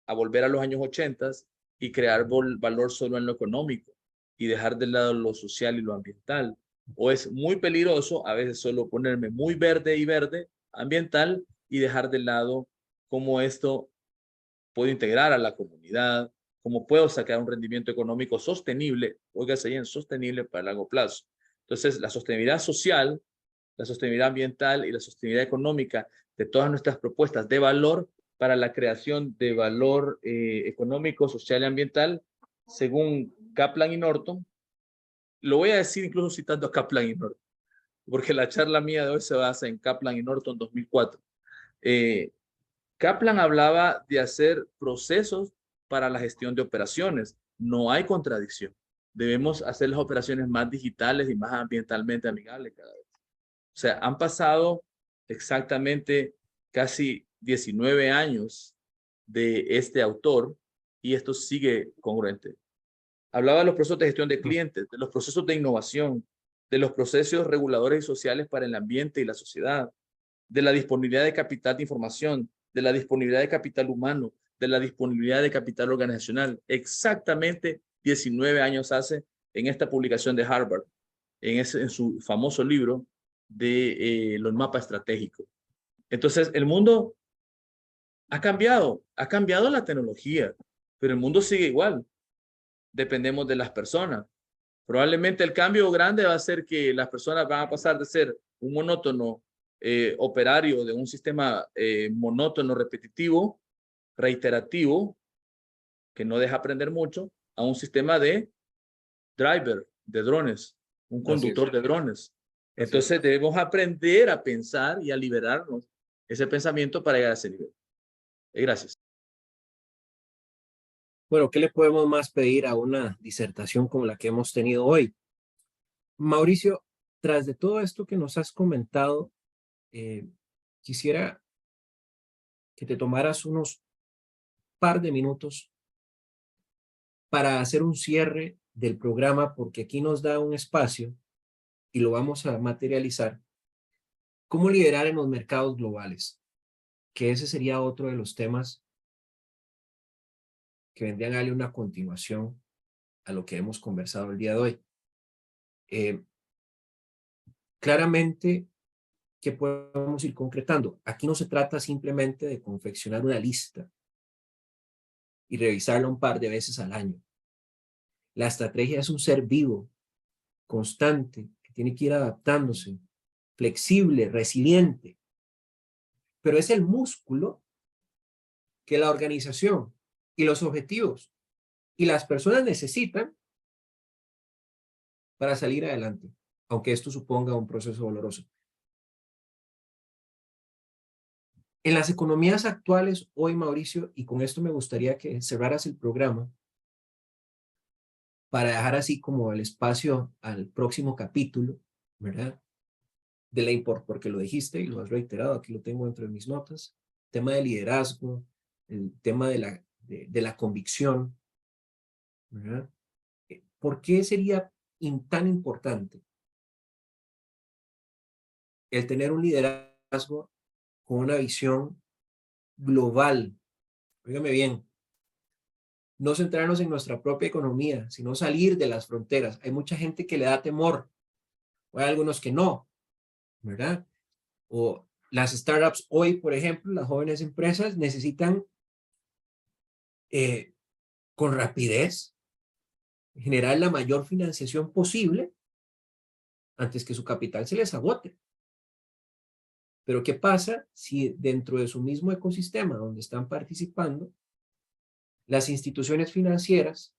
a volver a los años 80 y crear valor solo en lo económico y dejar de lado lo social y lo ambiental. O es muy peligroso a veces solo ponerme muy verde y verde ambiental y dejar de lado cómo esto puedo integrar a la comunidad, cómo puedo sacar un rendimiento económico sostenible, óigase bien, sostenible para el largo plazo. Entonces, la sostenibilidad social, la sostenibilidad ambiental y la sostenibilidad económica de todas nuestras propuestas de valor para la creación de valor económico, social y ambiental, según Kaplan y Norton. Lo voy a decir incluso citando a Kaplan y Norton, porque la charla mía de hoy se basa en Kaplan y Norton 2004. Kaplan hablaba de hacer procesos para la gestión de operaciones. No hay contradicción. Debemos hacer las operaciones más digitales y más ambientalmente amigables cada vez. O sea, han pasado exactamente casi 19 años de este autor y esto sigue congruente. Hablaba de los procesos de gestión de clientes, de los procesos de innovación, de los procesos reguladores y sociales para el ambiente y la sociedad, de la disponibilidad de capital de información, de la disponibilidad de capital humano, de la disponibilidad de capital organizacional. Exactamente 19 años hace en esta publicación de Harvard, en su famoso libro de los mapas estratégicos. Entonces, el mundo ha cambiado la tecnología, pero el mundo sigue igual. Dependemos de las personas. Probablemente el cambio grande va a ser que las personas van a pasar de ser un monótono operario de un sistema monótono, repetitivo, reiterativo, que no deja aprender mucho, a un sistema de driver, de drones, un conductor de drones. Entonces debemos aprender a pensar y a liberarnos ese pensamiento para llegar a ese nivel. Gracias. Bueno, ¿qué le podemos más pedir a una disertación como la que hemos tenido hoy? Mauricio, tras de todo esto que nos has comentado, quisiera que te tomaras unos par de minutos para hacer un cierre del programa, porque aquí nos da un espacio y lo vamos a materializar. ¿Cómo liderar en los mercados globales? Que ese sería otro de los temas que vendrían a darle una continuación a lo que hemos conversado el día de hoy. Claramente, ¿qué podemos ir concretando? Aquí no se trata simplemente de confeccionar una lista y revisarla un par de veces al año. La estrategia es un ser vivo, constante, que tiene que ir adaptándose, flexible, resiliente, pero es el músculo que la organización y los objetivos y las personas necesitan para salir adelante, aunque esto suponga un proceso doloroso. En las economías actuales, hoy, Mauricio, y con esto me gustaría que cerraras el programa para dejar así como el espacio al próximo capítulo, ¿verdad? Porque lo dijiste y lo has reiterado, aquí lo tengo dentro de mis notas, tema de liderazgo, el tema de la convicción, ¿verdad? ¿Por qué sería tan importante el tener un liderazgo con una visión global? Óigame bien, no centrarnos en nuestra propia economía, sino salir de las fronteras. Hay mucha gente que le da temor, o hay algunos que no, ¿verdad? O las startups hoy, por ejemplo, las jóvenes empresas necesitan con rapidez generar la mayor financiación posible antes que su capital se les agote. Pero ¿qué pasa si dentro de su mismo ecosistema donde están participando, las instituciones financieras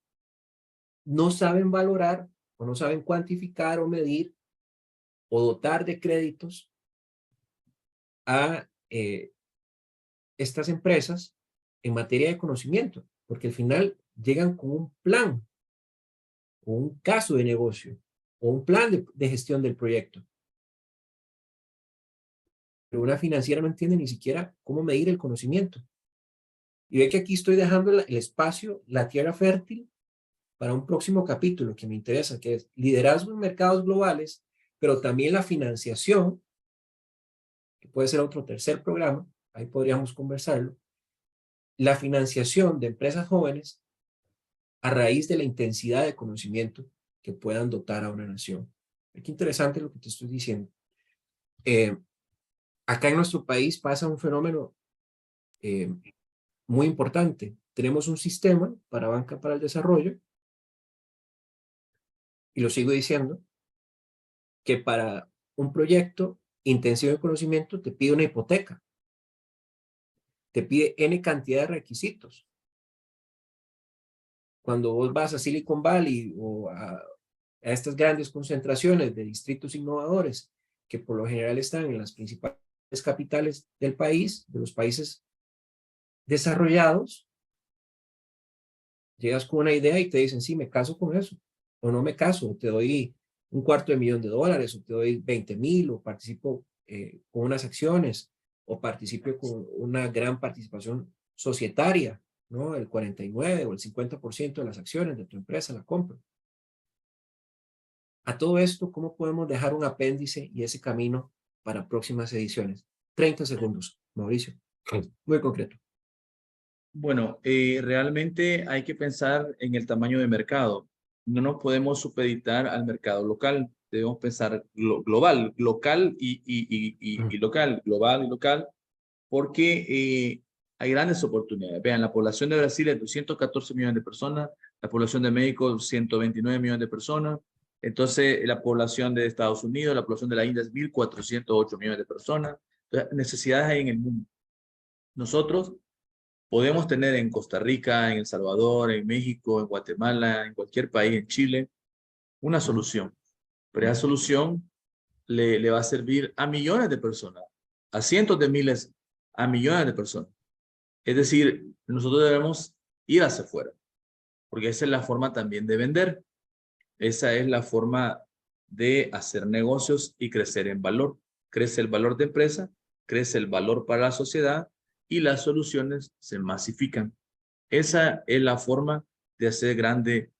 no saben valorar o no saben cuantificar o medir o dotar de créditos a estas empresas en materia de conocimiento? Porque al final llegan con un plan o un caso de negocio o un plan de gestión del proyecto. Pero una financiera no entiende ni siquiera cómo medir el conocimiento. Y ve que aquí estoy dejando el espacio, la tierra fértil, para un próximo capítulo que me interesa, que es liderazgo en mercados globales, pero también la financiación, que puede ser otro tercer programa, ahí podríamos conversarlo, la financiación de empresas jóvenes a raíz de la intensidad de conocimiento que puedan dotar a una nación. Qué interesante lo que te estoy diciendo. Acá en nuestro país pasa un fenómeno muy importante. Tenemos un sistema para banca para el desarrollo, y lo sigo diciendo, que para un proyecto intensivo de conocimiento te pide una hipoteca. te pide N cantidad de requisitos. Cuando vos vas a Silicon Valley o a estas grandes concentraciones de distritos innovadores, que por lo general están en las principales capitales del país, de los países desarrollados, llegas con una idea y te dicen, sí, me caso con eso, o no me caso, o te doy $250,000, o te doy 20,000, o participo con unas acciones, o participo con una gran participación societaria, ¿no? El 49 o el 50% de las acciones de tu empresa la compro. A todo esto, ¿cómo podemos dejar un apéndice y ese camino para próximas ediciones? 30 segundos, Mauricio. Muy concreto. Bueno, realmente hay que pensar en el tamaño de mercado. No nos podemos supeditar al mercado local. Debemos pensar global, local y local, global y local, porque hay grandes oportunidades. Vean, la población de Brasil es 214 millones de personas, la población de México 129 millones de personas, entonces la población de Estados Unidos, la población de la India es 1.408 millones de personas. Entonces, necesidades hay en el mundo. Nosotros podemos tener en Costa Rica, en El Salvador, en México, en Guatemala, en cualquier país, en Chile, una solución. Pero esa solución le va a servir a millones de personas, a cientos de miles, a millones de personas. Es decir, nosotros debemos ir hacia afuera, porque esa es la forma también de vender. Esa es la forma de hacer negocios y crecer en valor. Crece el valor de empresa, crece el valor para la sociedad y las soluciones se masifican. Esa es la forma de hacer grande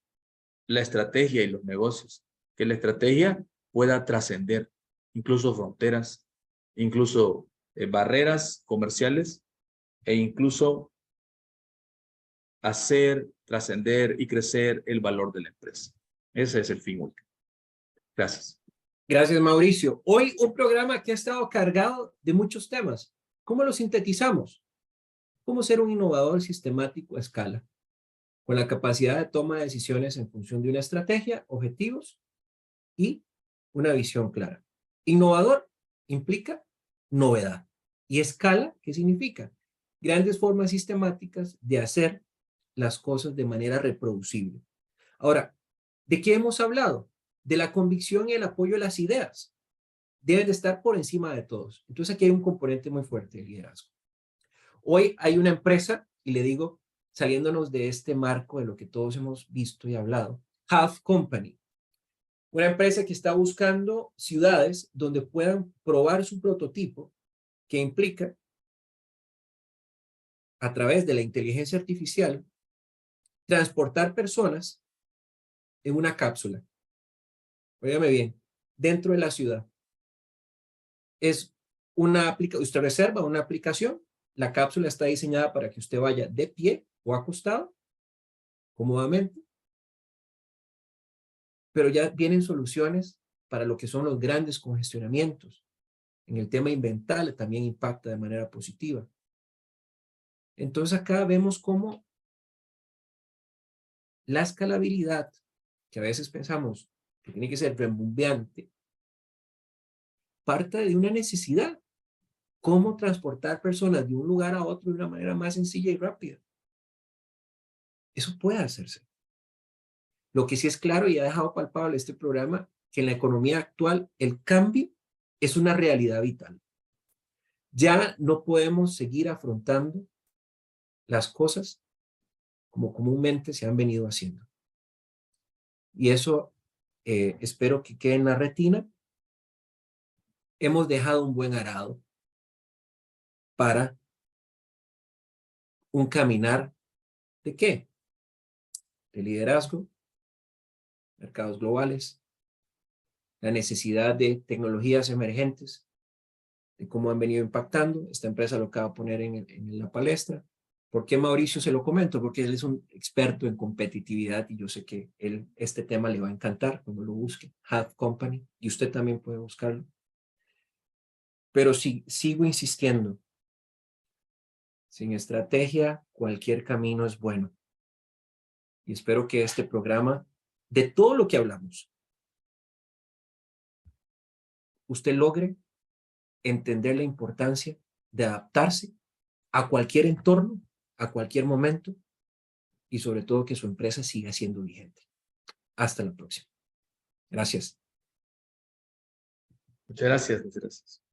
la estrategia y los negocios. Que la estrategia pueda trascender incluso fronteras, incluso barreras comerciales e incluso hacer trascender y crecer el valor de la empresa. Ese es el fin último. Gracias. Gracias, Mauricio. Hoy un programa que ha estado cargado de muchos temas. ¿Cómo lo sintetizamos? ¿Cómo ser un innovador sistemático a escala? Con la capacidad de toma de decisiones en función de una estrategia, objetivos y una visión clara. Innovador implica novedad. ¿Y escala qué significa? Grandes formas sistemáticas de hacer las cosas de manera reproducible. Ahora, ¿de qué hemos hablado? De la convicción y el apoyo de las ideas. Deben de estar por encima de todos. Entonces aquí hay un componente muy fuerte de liderazgo. Hoy hay una empresa, y le digo, saliéndonos de este marco de lo que todos hemos visto y hablado, Half Company. Una empresa que está buscando ciudades donde puedan probar su prototipo, que implica, a través de la inteligencia artificial, transportar personas en una cápsula. Óigame bien, dentro de la ciudad. Es una aplicación, usted reserva una aplicación, la cápsula está diseñada para que usted vaya de pie o acostado, cómodamente, pero ya vienen soluciones para lo que son los grandes congestionamientos. En el tema ambiental también impacta de manera positiva. Entonces acá vemos cómo la escalabilidad, que a veces pensamos que tiene que ser rebumbeante, parte de una necesidad. ¿Cómo transportar personas de un lugar a otro de una manera más sencilla y rápida? Eso puede hacerse. Lo que sí es claro y ha dejado palpable este programa, que en la economía actual el cambio es una realidad vital. Ya no podemos seguir afrontando las cosas como comúnmente se han venido haciendo. Y eso espero que quede en la retina. Hemos dejado un buen arado para un caminar ¿de qué? De liderazgo, mercados globales, la necesidad de tecnologías emergentes, de cómo han venido impactando. Esta empresa lo acaba de poner en la palestra. ¿Por qué Mauricio se lo comento? Porque él es un experto en competitividad y yo sé que este tema le va a encantar cuando lo busque. Half Company, y usted también puede buscarlo. Pero sí, sigo insistiendo. Sin estrategia, cualquier camino es bueno. Y espero que este programa, de todo lo que hablamos, usted logre entender la importancia de adaptarse a cualquier entorno, a cualquier momento, y sobre todo que su empresa siga siendo vigente. Hasta la próxima. Gracias. Muchas gracias. Muchas gracias.